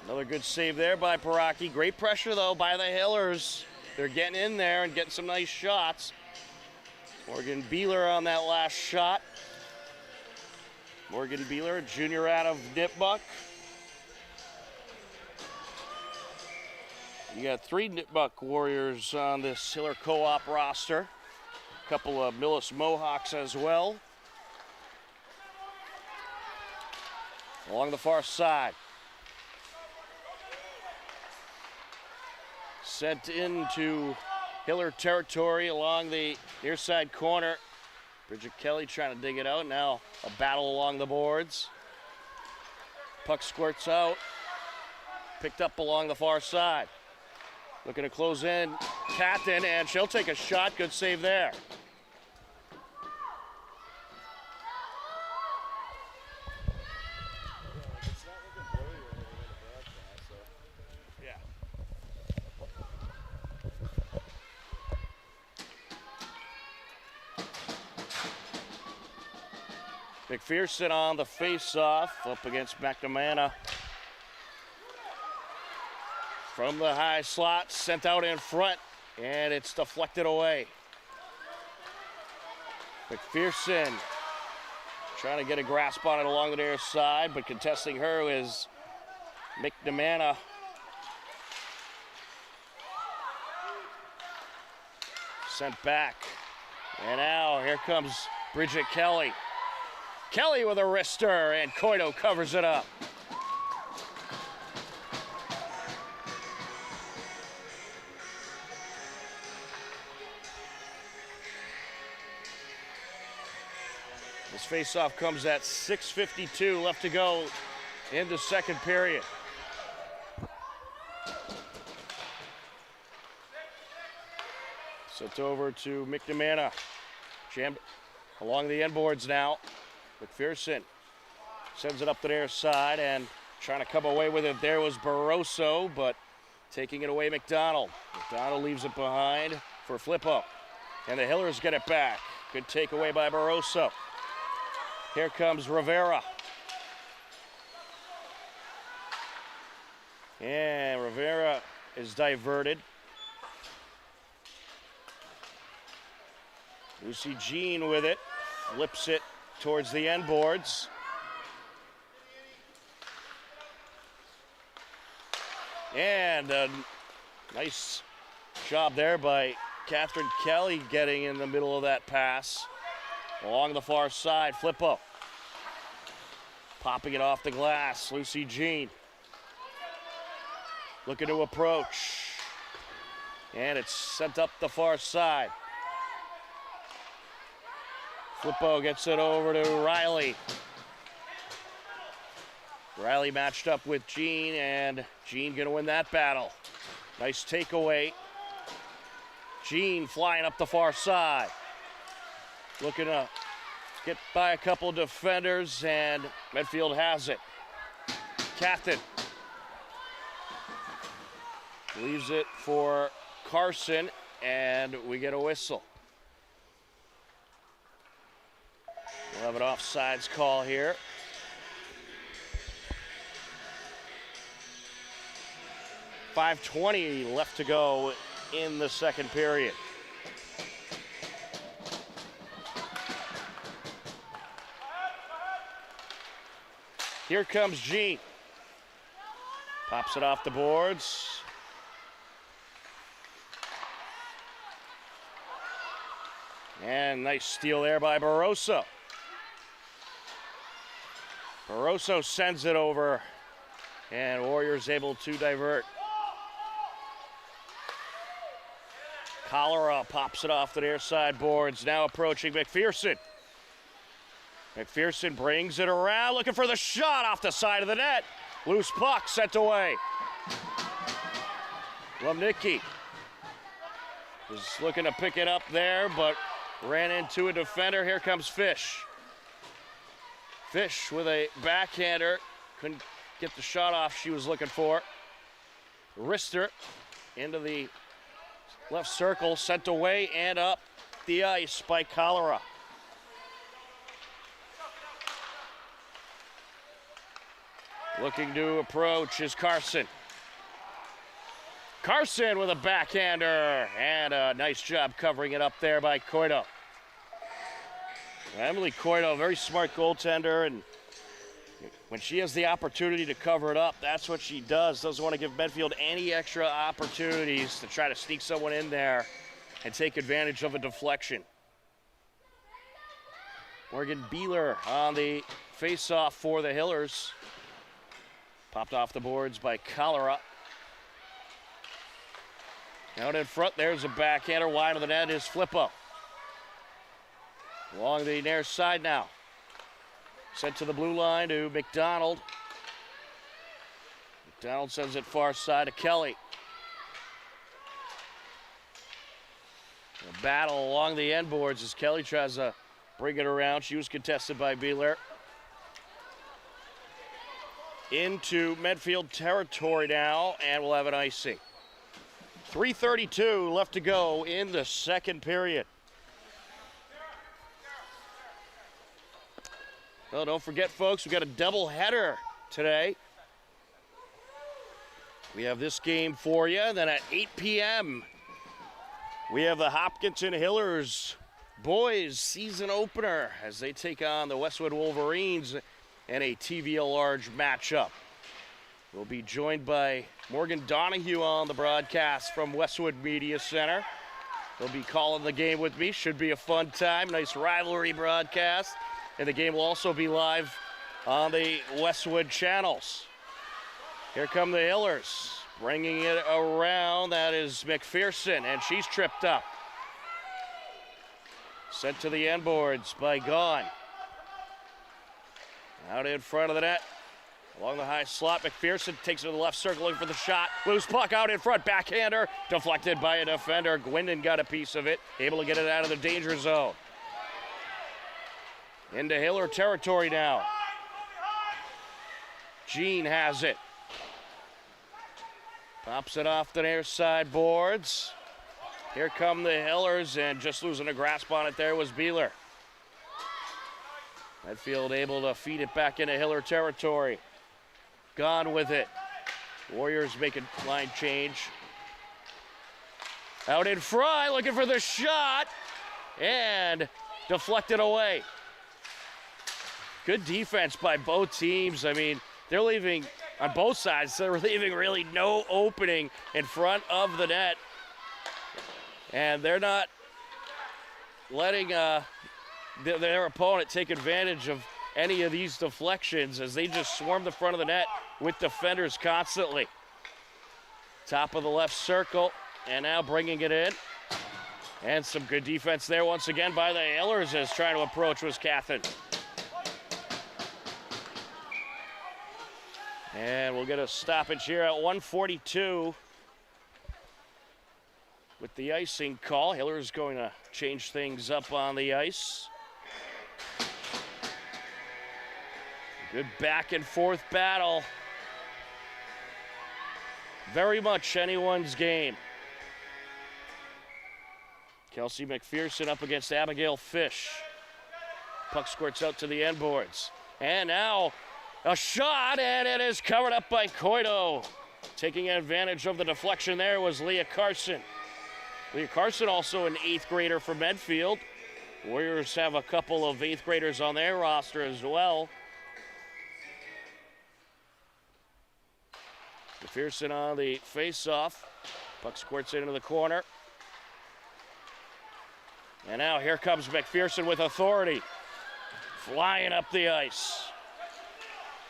Another good save there by Paraki. Great pressure, though, by the Hillers. They're getting in there and getting some nice shots. Morgan Beeler on that last shot. Morgan Beeler, junior out of Nipmuc. You got 3 Nipmuc Warriors on this Hiller Co-op roster. A couple of Millis Mohawks as well. Along the far side. Sent into Hiller territory along the near side corner. Bridget Kelly trying to dig it out. Now a battle along the boards. Puck squirts out. Picked up along the far side. Looking to close in. Catton, and she'll take a shot. Good save there. McPherson on the face-off up against McNamara. From the high slot, sent out in front, and it's deflected away. McPherson trying to get a grasp on it along the near side, but contesting her is McNamara. Sent back. And now here comes Bridget Kelly. Kelly with a wrister, and Coito covers it up. This faceoff comes at 6:52 left to go in the second period. Sent over to McNamara. Jammed along the end boards now. McPherson sends it up the near side, and trying to come away with it there was Barroso, but taking it away McDonald. McDonald leaves it behind for Flippo. And the Hillers get it back. Good takeaway by Barroso. Here comes Rivera. And Rivera is diverted. Lucy Jean with it. Flips it towards the end boards. And a nice job there by Catherine Kelly getting in the middle of that pass. Along the far side, Flippo. Popping it off the glass, Lucy Jean. Looking to approach. And it's sent up the far side. Flippo gets it over to Riley. Riley matched up with Jean, and Jean gonna win that battle. Nice takeaway. Jean flying up the far side. Looking to get by a couple of defenders, and Medfield has it. Captain leaves it for Carson, and we get a whistle. We'll have an offsides call here. .520 left to go in the second period. Here comes Jean. Pops it off the boards. And nice steal there by Barroso. Barroso sends it over, and Warriors able to divert. Cholera pops it off the near side boards, now approaching McPherson. McPherson brings it around, looking for the shot off the side of the net. Loose puck sent away. Lumnicki was looking to pick it up there, but ran into a defender. Here comes Fish. Fish with a backhander. Couldn't get the shot off she was looking for. Wrister into the left circle, sent away and up the ice by Cholera. Looking to approach is Carson. Carson with a backhander, and a nice job covering it up there by Coito. Emily Coito, very smart goaltender, and when she has the opportunity to cover it up, that's what she does. Doesn't want to give Medfield any extra opportunities to try to sneak someone in there and take advantage of a deflection. Morgan Beeler on the face-off for the Hillers. Popped off the boards by Cholera. Out in front, there's a backhander. Wide of the net is Flippo. Along the near side now. Sent to the blue line to McDonald. McDonald sends it far side to Kelly. A battle along the end boards as Kelly tries to bring it around. She was contested by Beeler. Into Medfield territory now, and we'll have an icing. 3:32 left to go in the second period. Well, don't forget, folks, we got a double header today. We have this game for you. Then at 8 p.m., we have the Hopkinton Hillers boys season opener as they take on the Westwood Wolverines in a TVL large matchup. We'll be joined by Morgan Donahue on the broadcast from Westwood Media Center. He'll be calling the game with me. Should be a fun time. Nice rivalry broadcast. And the game will also be live on the Westwood channels. Here come the Hillers. Bringing it around. That is McPherson, and she's tripped up. Sent to the end boards by Gaughan. Out in front of the net. Along the high slot, McPherson takes it to the left circle looking for the shot. Loose puck out in front, backhander, deflected by a defender. Gwendon got a piece of it, able to get it out of the danger zone. Into Hiller territory now. Jean has it. Pops it off the near side boards. Here come the Hillers, and just losing a grasp on it there was Beeler. Medfield able to feed it back into Hiller territory. Gone with it. Warriors make a line change. Out in front, looking for the shot, and deflected away. Good defense by both teams. I mean, they're leaving, on both sides, they're leaving really no opening in front of the net. And they're not letting their opponent take advantage of any of these deflections as they just swarm the front of the net with defenders constantly. Top of the left circle, and now bringing it in. And some good defense there once again by the Hillers as trying to approach was Catherine. And we'll get a stoppage here at 1:42 with the icing call. Hiller's going to change things up on the ice. Good back and forth battle. Very much anyone's game. Kelsey McPherson up against Abigail Fish. Puck squirts out to the end boards. And now a shot, and it is covered up by Coito. Taking advantage of the deflection there was Leah Carson. Leah Carson also an 8th grader for Medfield. Warriors have a couple of 8th graders on their roster as well. McPherson on the face-off. Puck squirts into the corner. And now here comes McPherson with authority. Flying up the ice.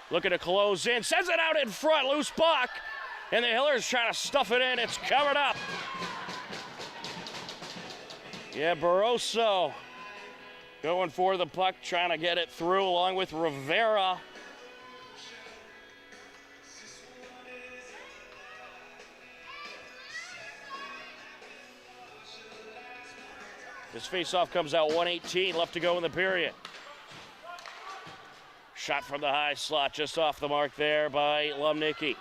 Looking to close in. Sends it out in front. Loose puck. And the Hillers trying to stuff it in. It's covered up. Yeah, Barroso going for the puck, trying to get it through along with Rivera. This faceoff comes out 1:18 left to go in the period. Shot from the high slot just off the mark there by Lumnicki.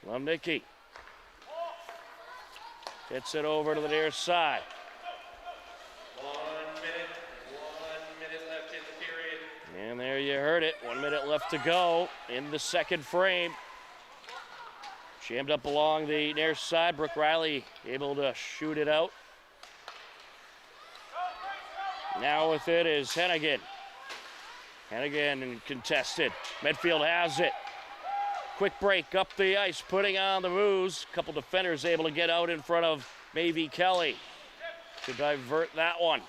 Lumnicki hits it over to the near side. 1 minute left in the period. And there you heard it. 1 minute left to go in the second frame. Jammed up along the near side. Brooke Riley able to shoot it out. Now with it is Hennigan. Hennigan contested. Medfield has it. Quick break up the ice, putting on the moves. A couple defenders able to get out in front of Mavie Kelly to divert that one.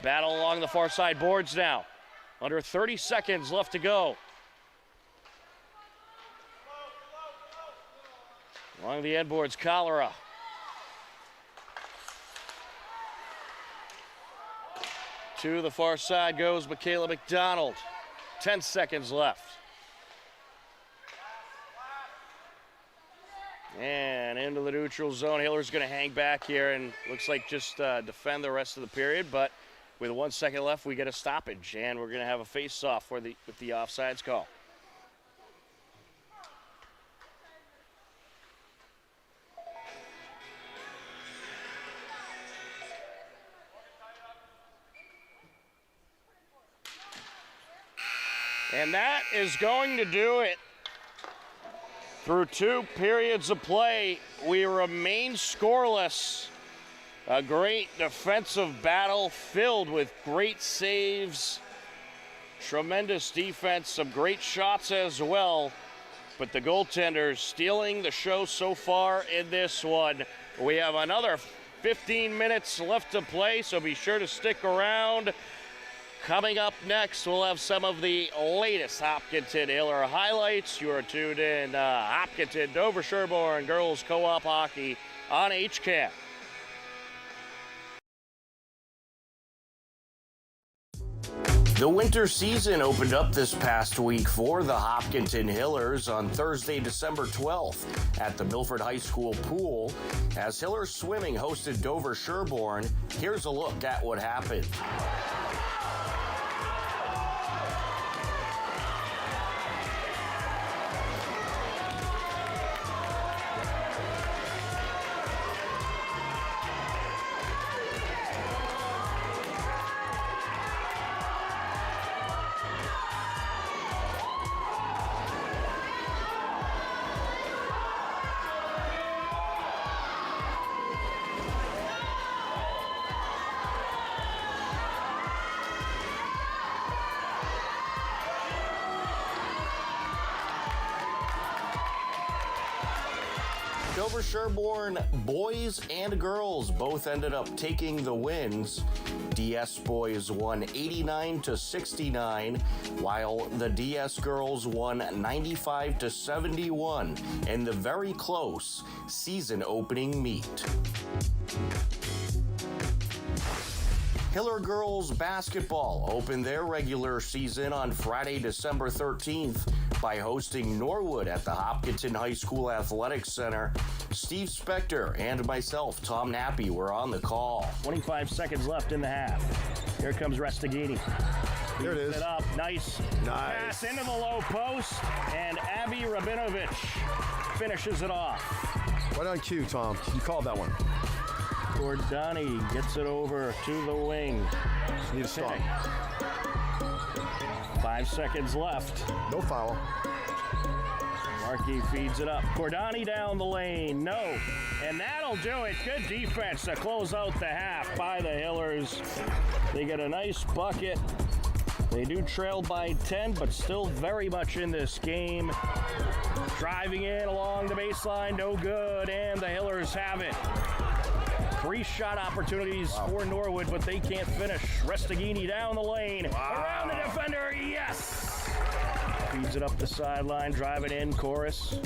Battle along the far side boards now. Under 30 seconds left to go. Along the end boards, Cholera. To the far side goes Michaela McDonald. 10 seconds left. And into the neutral zone. Hiller's going to hang back here and looks like just defend the rest of the period. But with 1 second left, we get a stoppage. And we're going to have a face-off with the offsides call. And that is going to do it. Through 2 periods of play, we remain scoreless. A great defensive battle filled with great saves Tremendous defense, some great shots as well. But the goaltenders stealing the show so far in this one. We have another 15 minutes left to play, so be sure to stick around. Coming up next, we'll have some of the latest Hopkinton Hiller highlights. You are tuned in Hopkinton Dover Sherborne Girls Co-op Hockey on HCAM. The winter season opened up this past week for the Hopkinton Hillers on Thursday, December 12th at the Milford High School pool. As Hillers Swimming hosted Dover Sherborne, here's a look at what happened. Dover Sherborne boys and girls both ended up taking the wins. DS boys won 89-69, while the DS girls won 95-71 in the very close season opening meet. Hiller girls basketball opened their regular season on Friday, December 13th by hosting Norwood at the Hopkinton High School Athletics Center. Steve Spector and myself, Tom Nappy, were on the call. 25 seconds left in the half. Here comes Restaghini. There it is. It up. Nice pass into the low post, and Abby Rabinovich finishes it off. Right on cue, Tom. You called that one. Gordani gets it over to the wing. Just need to stop. 5 seconds left. No foul. Markey feeds it up. Gordani down the lane. No. And that'll do it. Good defense to close out the half by the Hillers. They get a nice bucket. They do trail by 10, but still very much in this game. Driving in along the baseline, no good, and the Hillers have it. 3 shot opportunities for Norwood, but they can't finish. Restaghini down the lane, around the defender, yes! Feeds it up the sideline, driving in, Chorus.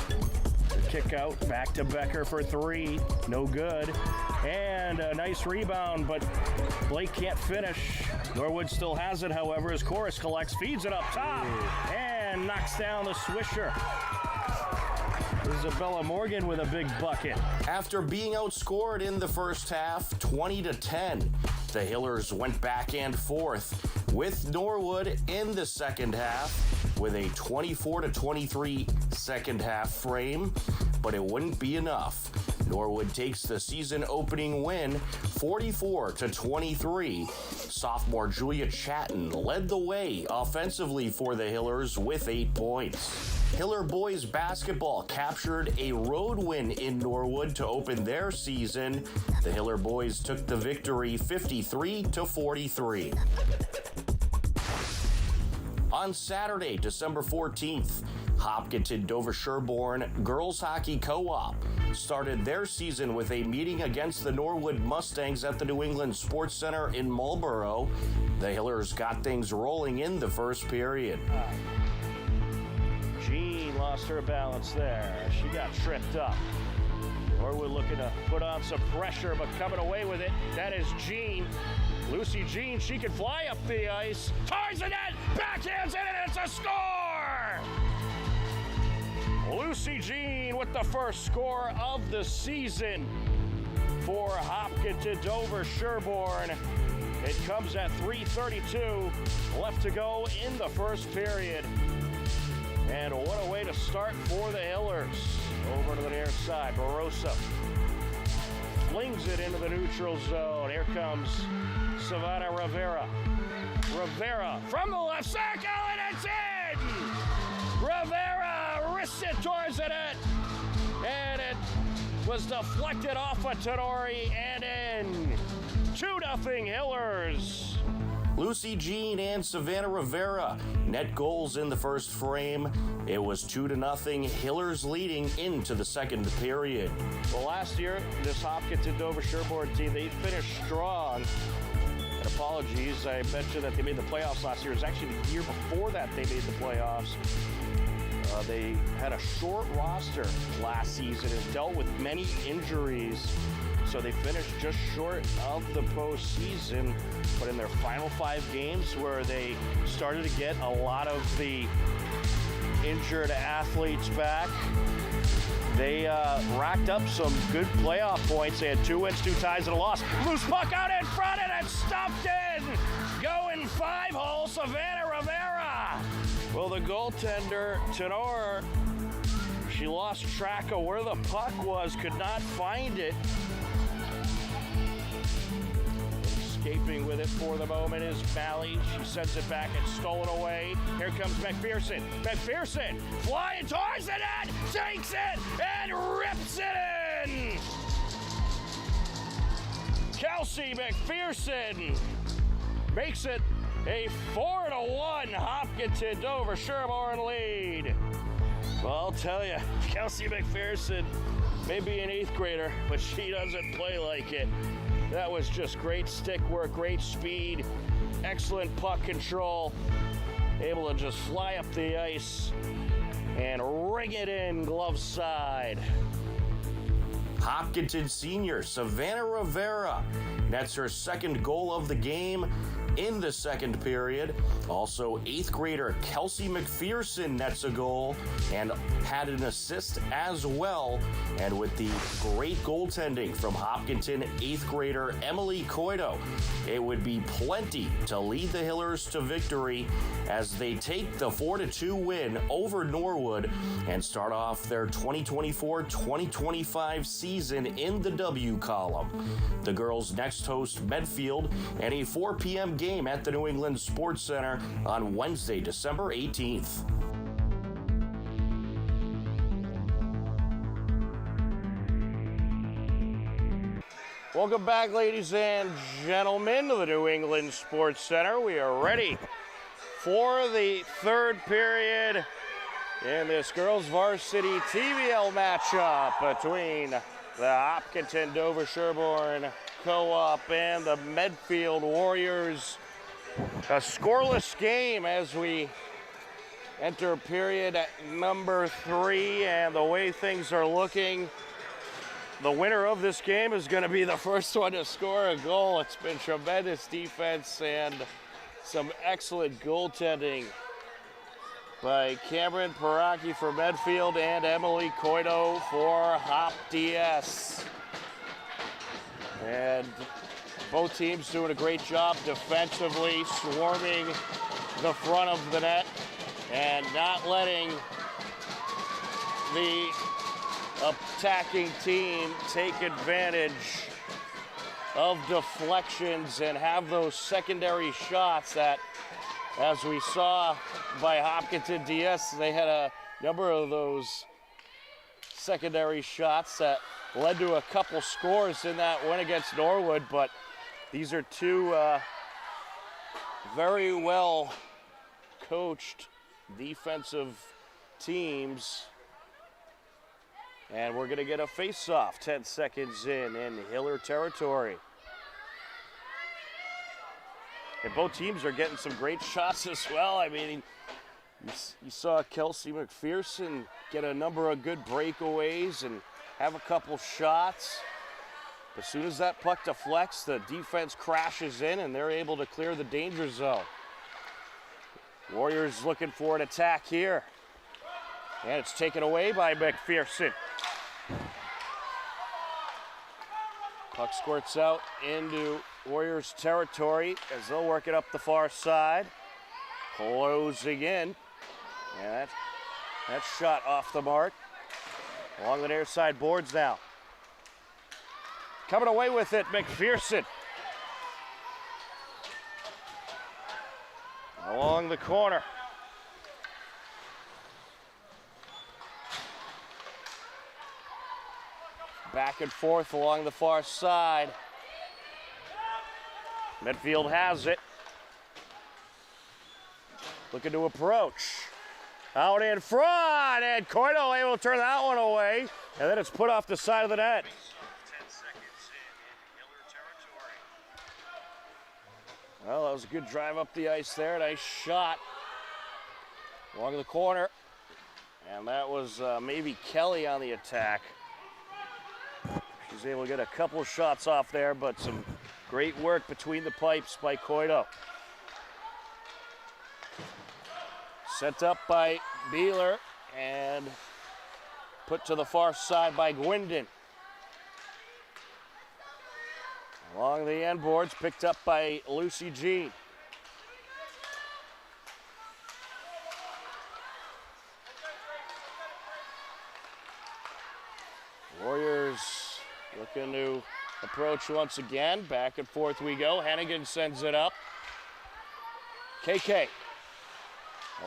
Kick out, back to Becker for 3, no good. And a nice rebound, but Blake can't finish. Norwood still has it, however, as Chorus collects, feeds it up top, and knocks down the swisher. Isabella Morgan with a big bucket. After being outscored in the first half, 20-10, the Hillers went back and forth with Norwood in the second half with a 24-23 second half frame, but it wouldn't be enough. Norwood takes the season opening win 44-23. Sophomore Julia Chatton led the way offensively for the Hillers with 8 points. Hiller boys basketball captured a road win in Norwood to open their season. The Hiller boys took the victory 53-43. On Saturday, December 14th, Hopkinton Dover Sherborne Girls Hockey Co-op started their season with a meeting against the Norwood Mustangs at the New England Sports Center in Marlborough. The Hillers got things rolling in the first period. Jean lost her balance there. She got tripped up. Norwood looking to put on some pressure, but coming away with it. That is Jean. Lucy Jean, she can fly up the ice. Towards the net, backhands in, and it's a score! Lucy Jean with the first score of the season for Hopkinton Dover Sherborne. It comes at 3:32 left to go in the first period. And what a way to start for the Hillers. Over to the near side, Barossa flings it into the neutral zone. Here comes Savannah Rivera. Rivera from the left circle, and it's in! Rivera wrists it towards the net, and it was deflected off of Tenori and in. 2-0 Hillers. Lucy Jean and Savannah Rivera net goals in the first frame. It was 2-0, Hillers leading into the second period. Well, last year, this Hopkinton Dover Sherborne team, they finished strong. And apologies, I mentioned that they made the playoffs last year. It was actually the year before that they made the playoffs. They had a short roster last season and dealt with many injuries. So they finished just short of the postseason. But in their final 5 games where they started to get a lot of the injured athletes back, they racked up some good playoff points. They had 2 wins, 2 ties, and a loss. Loose puck out in front, and it's stuffed in. Going 5-hole, Savannah Rivera. Well, the goaltender, Tenor, she lost track of where the puck was, could not find it. Escaping with it for the moment is Malley. She sends it back and stolen away. Here comes McPherson. McPherson flying towards the net, takes it and rips it in. Kelsey McPherson makes it a 4-1 Hopkinton Dover Sherborne lead. Well, I'll tell you, Kelsey McPherson may be an 8th grader, but she doesn't play like it. That was just great stick work, great speed, excellent puck control, able to just fly up the ice and ring it in glove side. Hopkinton senior Savannah Rivera nets her second goal of the game in the second period. Also, 8th grader Kelsey McPherson nets a goal and had an assist as well. And with the great goaltending from Hopkinton 8th grader Emily Coito, it would be plenty to lead the Hillers to victory as they take the 4-2 win over Norwood and start off their 2024-2025 season in the W column. The girls next host Medfield and a 4 p.m. game at the New England Sports Center on Wednesday, December 18th. Welcome back, ladies and gentlemen, to the New England Sports Center. We are ready for the third period in this girls varsity TVL matchup between the Hopkinton Dover Sherborne Co-op and the Medfield Warriors. A scoreless game as we enter period at number 3, and the way things are looking, the winner of this game is going to be the first one to score a goal. It's been tremendous defense and some excellent goaltending by Cameron Paraki for Medfield and Emily Coito for Hop DS. And both teams doing a great job defensively, swarming the front of the net and not letting the attacking team take advantage of deflections and have those secondary shots that, as we saw by Hopkinton DS, they had a number of those secondary shots that led to a couple scores in that win against Norwood, but these are two very well coached defensive teams. And we're going to get a face-off 10 seconds in Hiller territory. And both teams are getting some great shots as well. I mean, you saw Kelsey McPherson get a number of good breakaways and have a couple shots. As soon as that puck deflects, the defense crashes in and they're able to clear the danger zone. Warriors looking for an attack here. And it's taken away by McPherson. Puck squirts out into Warriors territory as they'll work it up the far side. Closing in. And that shot off the mark. Along the near side boards now. Coming away with it, McPherson. Along the corner. Back and forth along the far side. Medfield has it. looking to approach. Out in front, and Coito able to turn that one away, and then it's put off the side of the net. 10 seconds in Hiller territory. Well, that was a good drive up the ice there. Nice shot along the corner. And that was maybe Kelly on the attack. She's able to get a couple of shots off there, but some great work between the pipes by Coito. Sent up by Beeler and put to the far side by Gwindon. Along the end boards, picked up by Lucy Jean. Warriors looking to approach once again. Back and forth we go. Hennigan sends it up. KK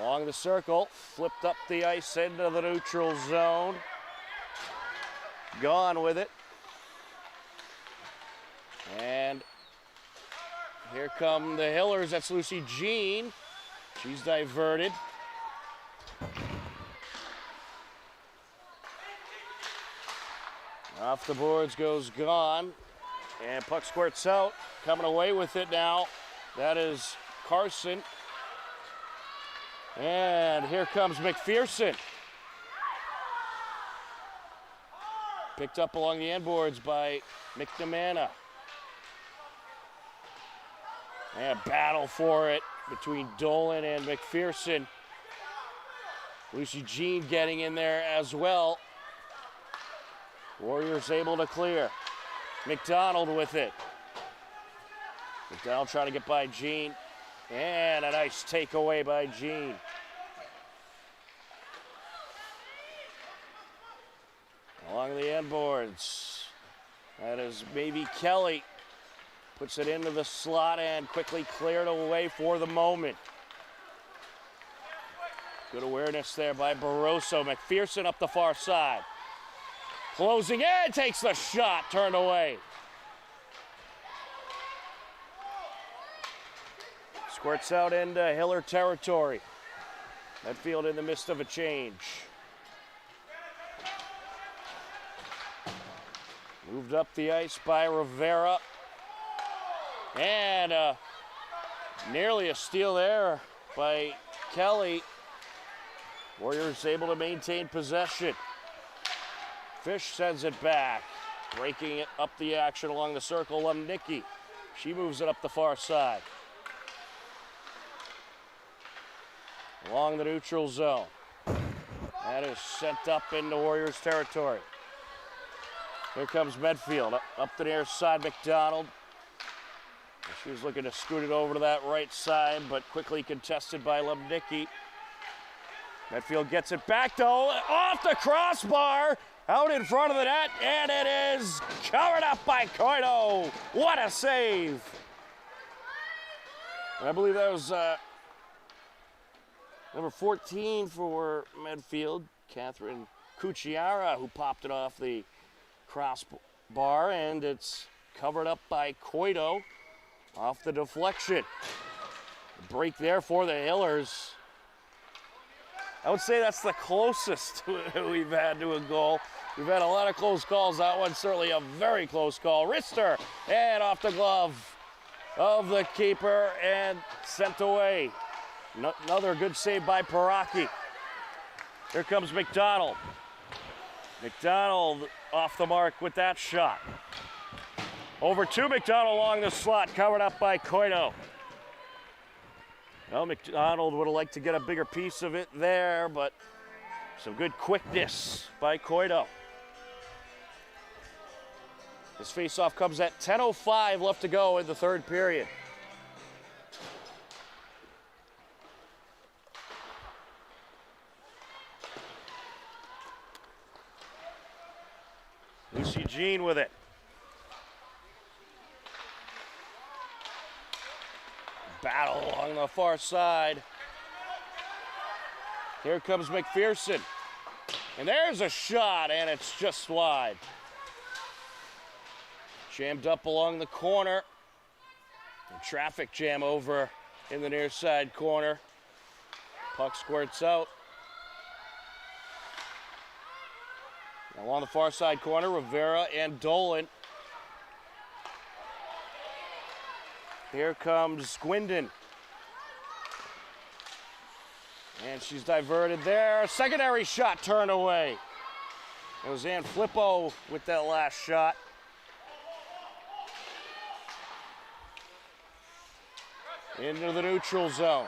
along the circle, flipped up the ice into the neutral zone. Gone with it. And here come the Hillers. That's Lucy Jean. She's diverted. Off the boards goes Gone. And puck squirts out. Coming away with it now. That is Carson. And here comes McPherson. Picked up along the end boards by McNamara. And a battle for it between Dolan and McPherson. Lucy Jean getting in there as well. Warriors able to clear. McDonald with it. McDonald trying to get by Jean. And a nice takeaway by Jean. Along the end boards. That is maybe Kelly. Puts it into the slot and quickly cleared away for the moment. Good awareness there by Barroso. McPherson up the far side. Closing in, takes the shot, turned away. Squirts out into Hiller territory. Medfield in the midst of a change. Moved up the ice by Rivera. And nearly a steal there by Kelly. Warriors able to maintain possession. Fish sends it back. Breaking it up the action along the circle, Lumnicki. She moves it up the far side. Along the neutral zone. That is sent up into Warriors territory. Here comes Medfield, up the near side, McDonald. She was looking to scoot it over to that right side, but quickly contested by Lumnicki. Medfield gets it back though, off the crossbar, out in front of the net, and it is covered up by Coito. What a save! And I believe that was number 14 for Medfield, Catherine Cucciara, who popped it off the crossbar, and it's covered up by Coito off the deflection. Break there for the Hillers. I would say that's the closest we've had to a goal. We've had a lot of close calls. That one's certainly a very close call. Wrister, and off the glove of the keeper and sent away. Another good save by Paraki. Here comes McDonald. McDonald off the mark with that shot. Over to McDonald along the slot, covered up by Coito. Well, McDonald would have liked to get a bigger piece of it there, but some good quickness by Coito. This faceoff comes at 10:05 left to go in the third period. Lucy Jean with it. Battle along the far side. Here comes McPherson. And there's a shot, and it's just wide. Jammed up along the corner. A traffic jam over in the near side corner. Puck squirts out. Along the far side corner, Rivera and Dolan. Here comes Gwindon. And she's diverted there. Secondary shot turned away. It was Ann Flippo with that last shot. Into the neutral zone.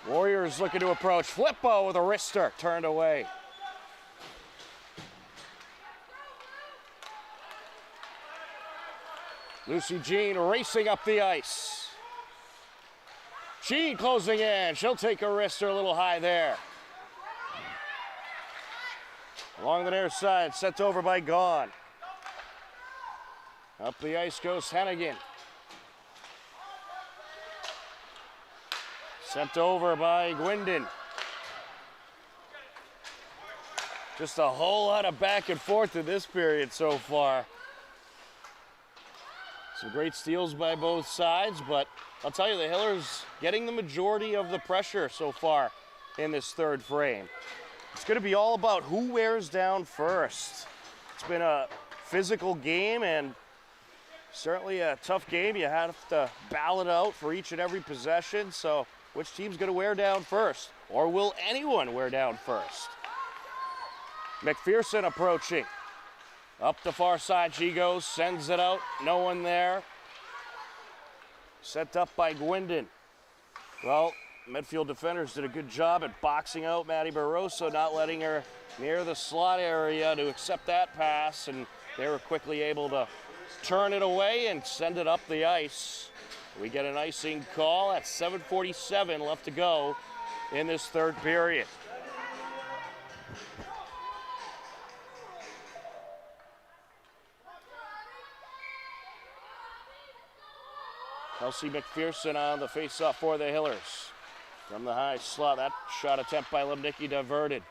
Warriors looking to approach. Flippo with a wrister, turned away. Lucy Jean racing up the ice. Jean closing in. She'll take a wrister a little high there. Along the near side, sent over by Gaughan. Up the ice goes Hennigan. Sent over by Gwindon. Just a whole lot of back and forth in this period so far. Some great steals by both sides, but I'll tell you, the Hillers getting the majority of the pressure so far in this third frame. It's going to be all about who wears down first. It's been a physical game and certainly a tough game. You have to battle it out for each and every possession, so which team's going to wear down first? Or will anyone wear down first? McPherson approaching. Up the far side she goes, sends it out, no one there. Set up by Gwindon. Well, Medfield defenders did a good job at boxing out Maddie Barroso, not letting her near the slot area to accept that pass, and they were quickly able to turn it away and send it up the ice. We get an icing call at 7:47 left to go in this third period. Kelsey McPherson on the faceoff for the Hillers. From the high slot, that shot attempt by Lemnicki diverted.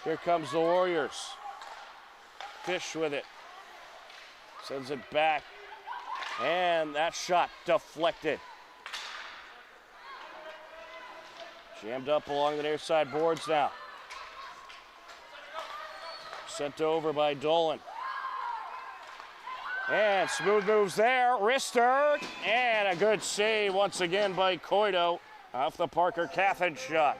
Here comes the Warriors. Fish with it. Sends it back. And that shot deflected. Jammed up along the near side boards now. Sent over by Dolan. And smooth moves there. Wrister. And a good save once again by Coito off the Parker Cathan shot.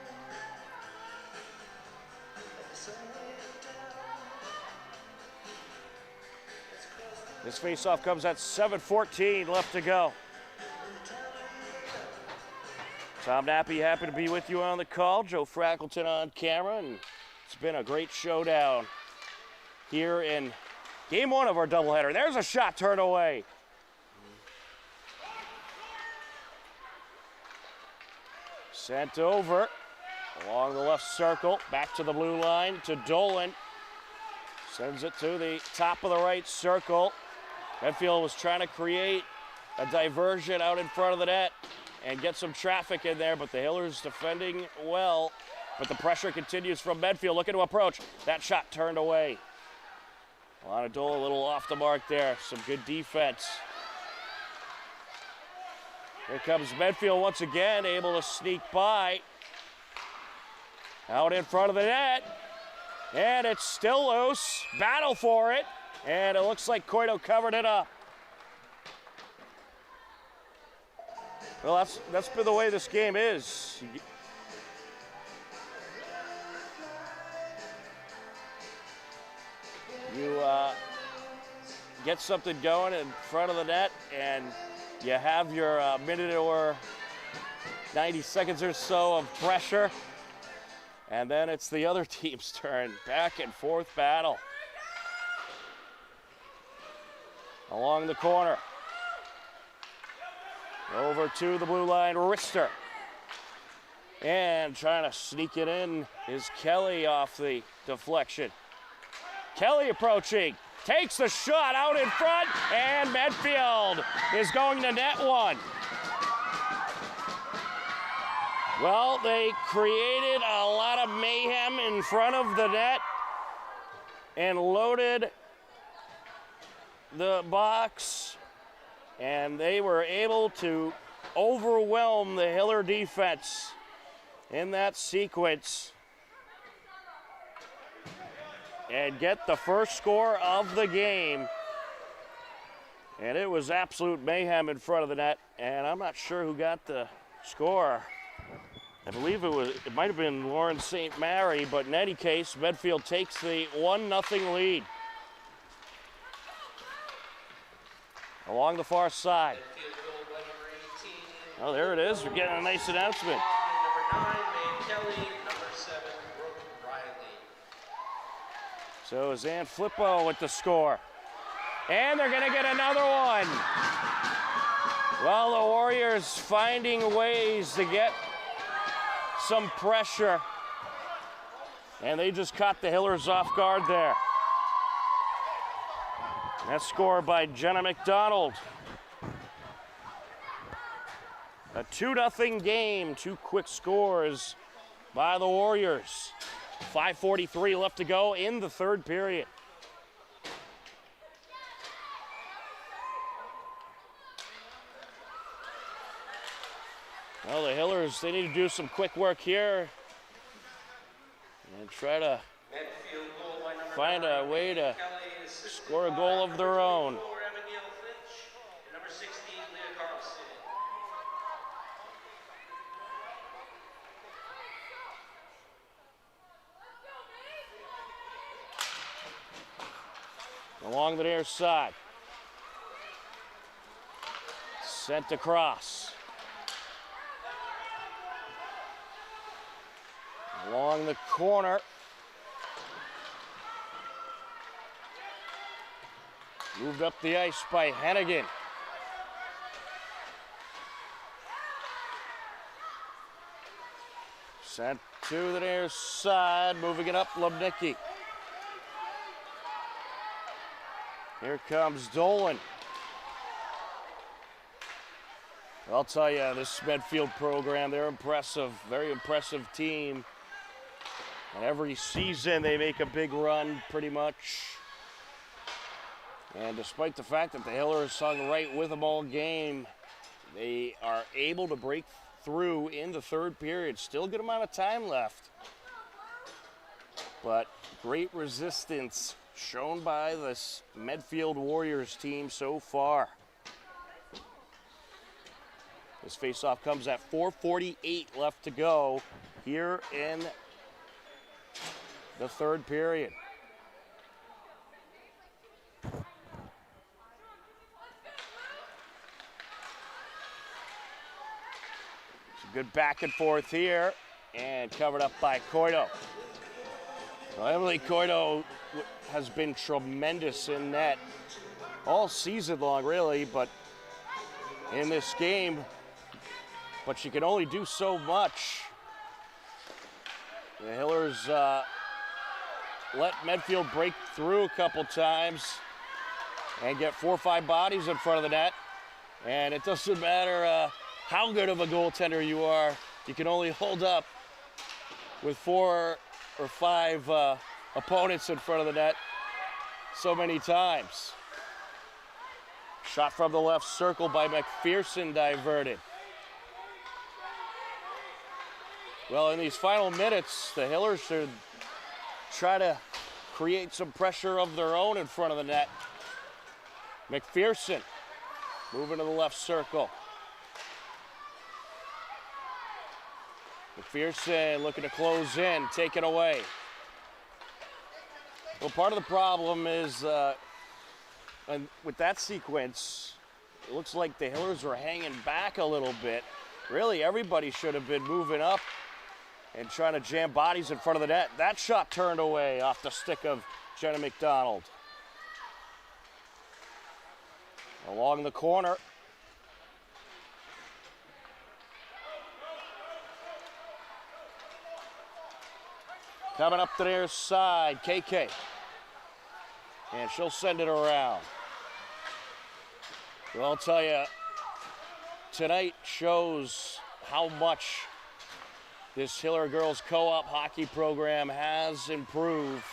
This faceoff comes at 7:14 left to go. Tom Nappy, happy to be with you on the call. Joe Frackleton on camera, and it's been a great showdown here in game one of our doubleheader. There's a shot turned away. Sent over along the left circle, back to the blue line to Dolan. Sends it to the top of the right circle. Medfield was trying to create a diversion out in front of the net and get some traffic in there, but the Hillers defending well. But the pressure continues from Medfield, looking to approach. That shot turned away. Alana Dole a little off the mark there. Some good defense. Here comes Medfield once again, able to sneak by. Out in front of the net. And it's still loose. Battle for it. And it looks like Coito covered it up. Well, that's been the way this game is. You get something going in front of the net, and you have your minute or 90 seconds or so of pressure, and then it's the other team's turn. Back and forth battle. Along the corner. Over to the blue line, Wrister. And trying to sneak it in is Kelly off the deflection. Kelly approaching, takes the shot out in front, and Medfield is going to net one. Well, they created a lot of mayhem in front of the net and loaded the box And they were able to overwhelm the Hiller defense in that sequence and get the first score of the game. And it was absolute mayhem in front of the net, and I'm not sure who got the score. I believe it might have been Lauren St. Mary, but in any case, Medfield takes the 1-0 lead. Along the far side. Medfield goal by number 18. Oh, there it is. We're getting a nice announcement. Number 9, Man Kelly. Number 7, Brooke Riley. So Zan Flippo with the score. And they're going to get another one. Well, the Warriors finding ways to get some pressure. And they just caught the Hillers off guard there. That score by Jenna McDonald. A 2-0 game, 2 quick scores by the Warriors. 5:43 left to go in the third period. Well, the Hillers, they need to do some quick work here and try to Medfield goal by number find 9, a way to Kelly, assisted score a by goal of number their own. 24, Abigail Finch, and number 16, Leah Carlson. Along the near side. Sent across. Along the corner. Moved up the ice by Hennigan. Sent to the near side, moving it up, Lubnicki. Here comes Dolan. I'll tell you, this Medfield program, they're impressive, very impressive team. And every season they make a big run, pretty much. And despite the fact that the Hillers hung right with them all game, they are able to break through in the third period. Still a good amount of time left. But great resistance shown by this Medfield Warriors team so far. This faceoff comes at 4:48 left to go here in the third period. Good back and forth here, and covered up by Coito. Well, Emily Coito has been tremendous in net all season long, really, but in this game, but she can only do so much. The Hillers let Medfield break through a couple times and get 4 or 5 bodies in front of the net, and it doesn't matter how good of a goaltender you are, you can only hold up with 4 or 5 opponents in front of the net so many times. Shot from the left circle by McPherson, diverted. Well, in these final minutes, the Hillers should try to create some pressure of their own in front of the net. McPherson moving to the left circle. McPherson looking to close in, take it away. Well, part of the problem is, and with that sequence, it looks like the Hillers were hanging back a little bit. Really, everybody should have been moving up and trying to jam bodies in front of the net. That shot turned away off the stick of Jenna McDonald. Along the corner. Coming up the near side, KK. And she'll send it around. Well, I'll tell you, tonight shows how much this Hiller Girls Co-op hockey program has improved.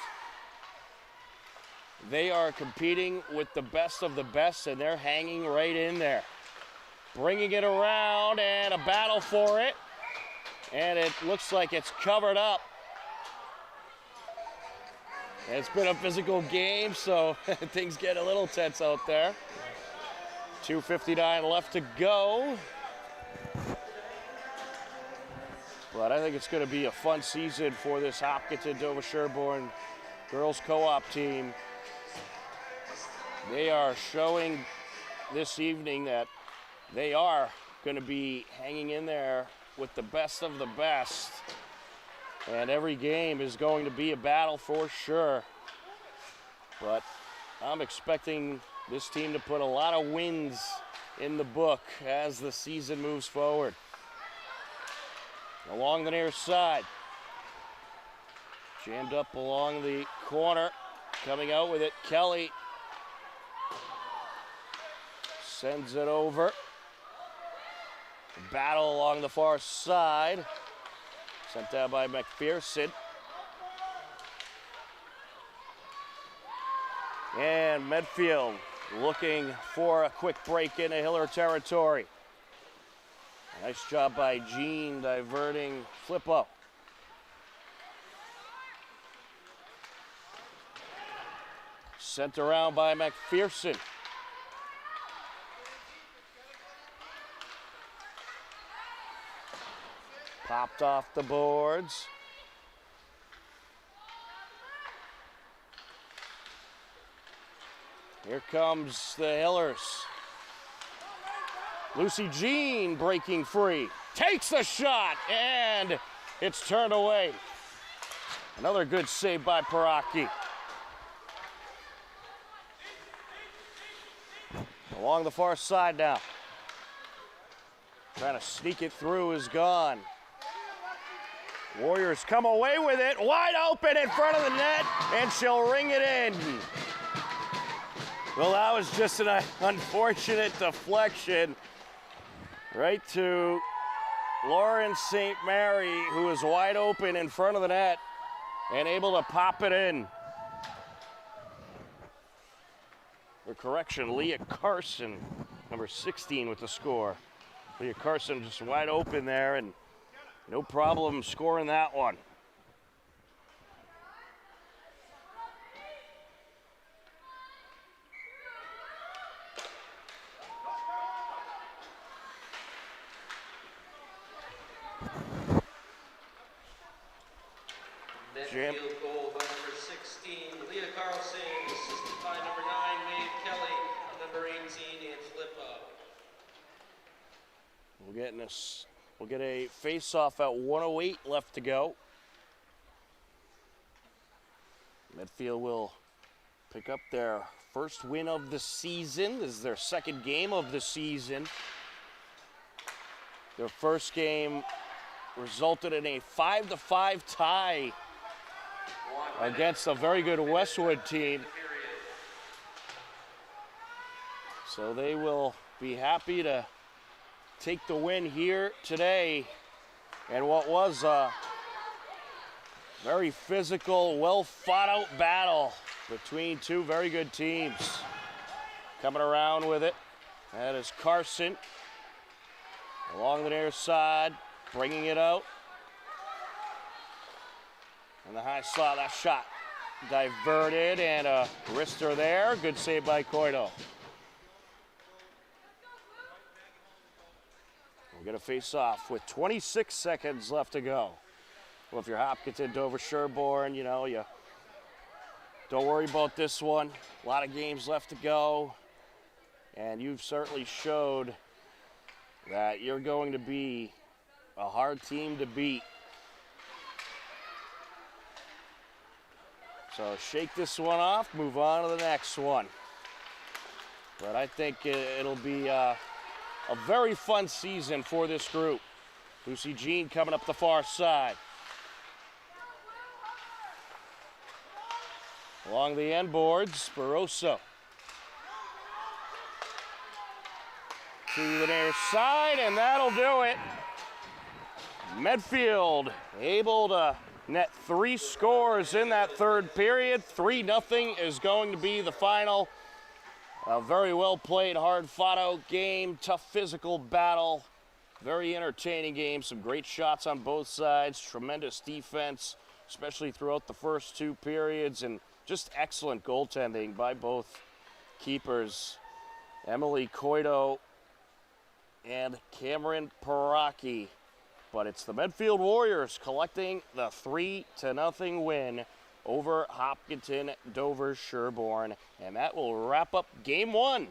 They are competing with the best of the best, and they're hanging right in there. Bringing it around, and a battle for it. And it looks like it's covered up. It's been a physical game, so things get a little tense out there. 2:59 left to go. But I think it's going to be a fun season for this Hopkinton Dover Sherborne girls co-op team. They are showing this evening that they are going to be hanging in there with the best of the best. And every game is going to be a battle for sure. But I'm expecting this team to put a lot of wins in the book as the season moves forward. Along the near side. Jammed up along the corner. Coming out with it, Kelly. Sends it over. Battle along the far side. Sent down by McPherson. And Medfield looking for a quick break into Hiller territory. Nice job by Jean diverting Flippo. Sent around by McPherson. Popped off the boards. Here comes the Hillers. Lucy Jean breaking free. Takes the shot, and it's turned away. Another good save by Paraki. Along the far side now. Trying to sneak it through is gone. Warriors come away with it. Wide open in front of the net, and she'll ring it in. Well, that was just an unfortunate deflection right to Lauren St. Mary, who was wide open in front of the net and able to pop it in. For correction, Leah Carson, number 16 with the score. Leah Carson just wide open there and no problem scoring that one. Medfield goal by number 16, Leah Carlson, assisted by number 9, Maeve Kelly, number 18, and Flippo. We'll get a face-off at 1:08 left to go. Medfield will pick up their first win of the season. This is their second game of the season. Their first game resulted in a 5-5 tie against a very good Westwood team. So they will be happy to take the win here today and what was a very physical, well fought out battle between two very good teams. Coming around with it, that is Carson along the near side, bringing it out. And the high slot, that shot diverted and a wrister there. Good save by Coito. We'll get a face-off with 26 seconds left to go. Well, if you're Hopkinton, Dover, Sherborne, you don't worry about this one. A lot of games left to go. And you've certainly showed that you're going to be a hard team to beat. So shake this one off, move on to the next one. But I think it'll be a very fun season for this group. Lucy Jean coming up the far side. Along the end boards, Barroso. To the near side, and that'll do it. Medfield able to net 3 scores in that third period. 3-0 is going to be the final. A very well played, hard fought out game, tough physical battle. Very entertaining game, some great shots on both sides, tremendous defense, especially throughout the first 2 periods, and just excellent goaltending by both keepers, Emily Coito and Cameron Paraki. But it's the Medfield Warriors collecting the 3-0 win over Hopkinton Dover Sherborne, and that will wrap up Game 1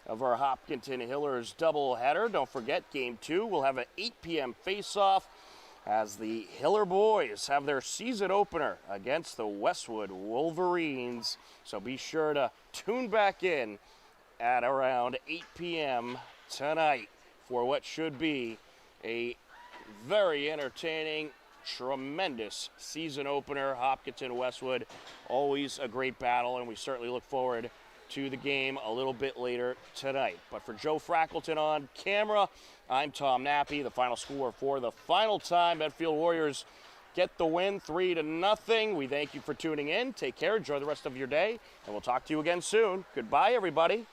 of our Hopkinton Hillers doubleheader. Don't forget, Game 2 will have an 8 p.m. face-off as the Hiller boys have their season opener against the Westwood Wolverines. So be sure to tune back in at around 8 p.m. tonight for what should be a very entertaining, tremendous season opener. Hopkinton Westwood, always a great battle, and we certainly look forward to the game a little bit later tonight. But for Joe Frackleton on camera, I'm Tom Nappy. The final score for the final time, Medfield Warriors get the win 3-0. We thank you for tuning in. Take care, enjoy the rest of your day, and we'll talk to you again soon. Goodbye, everybody.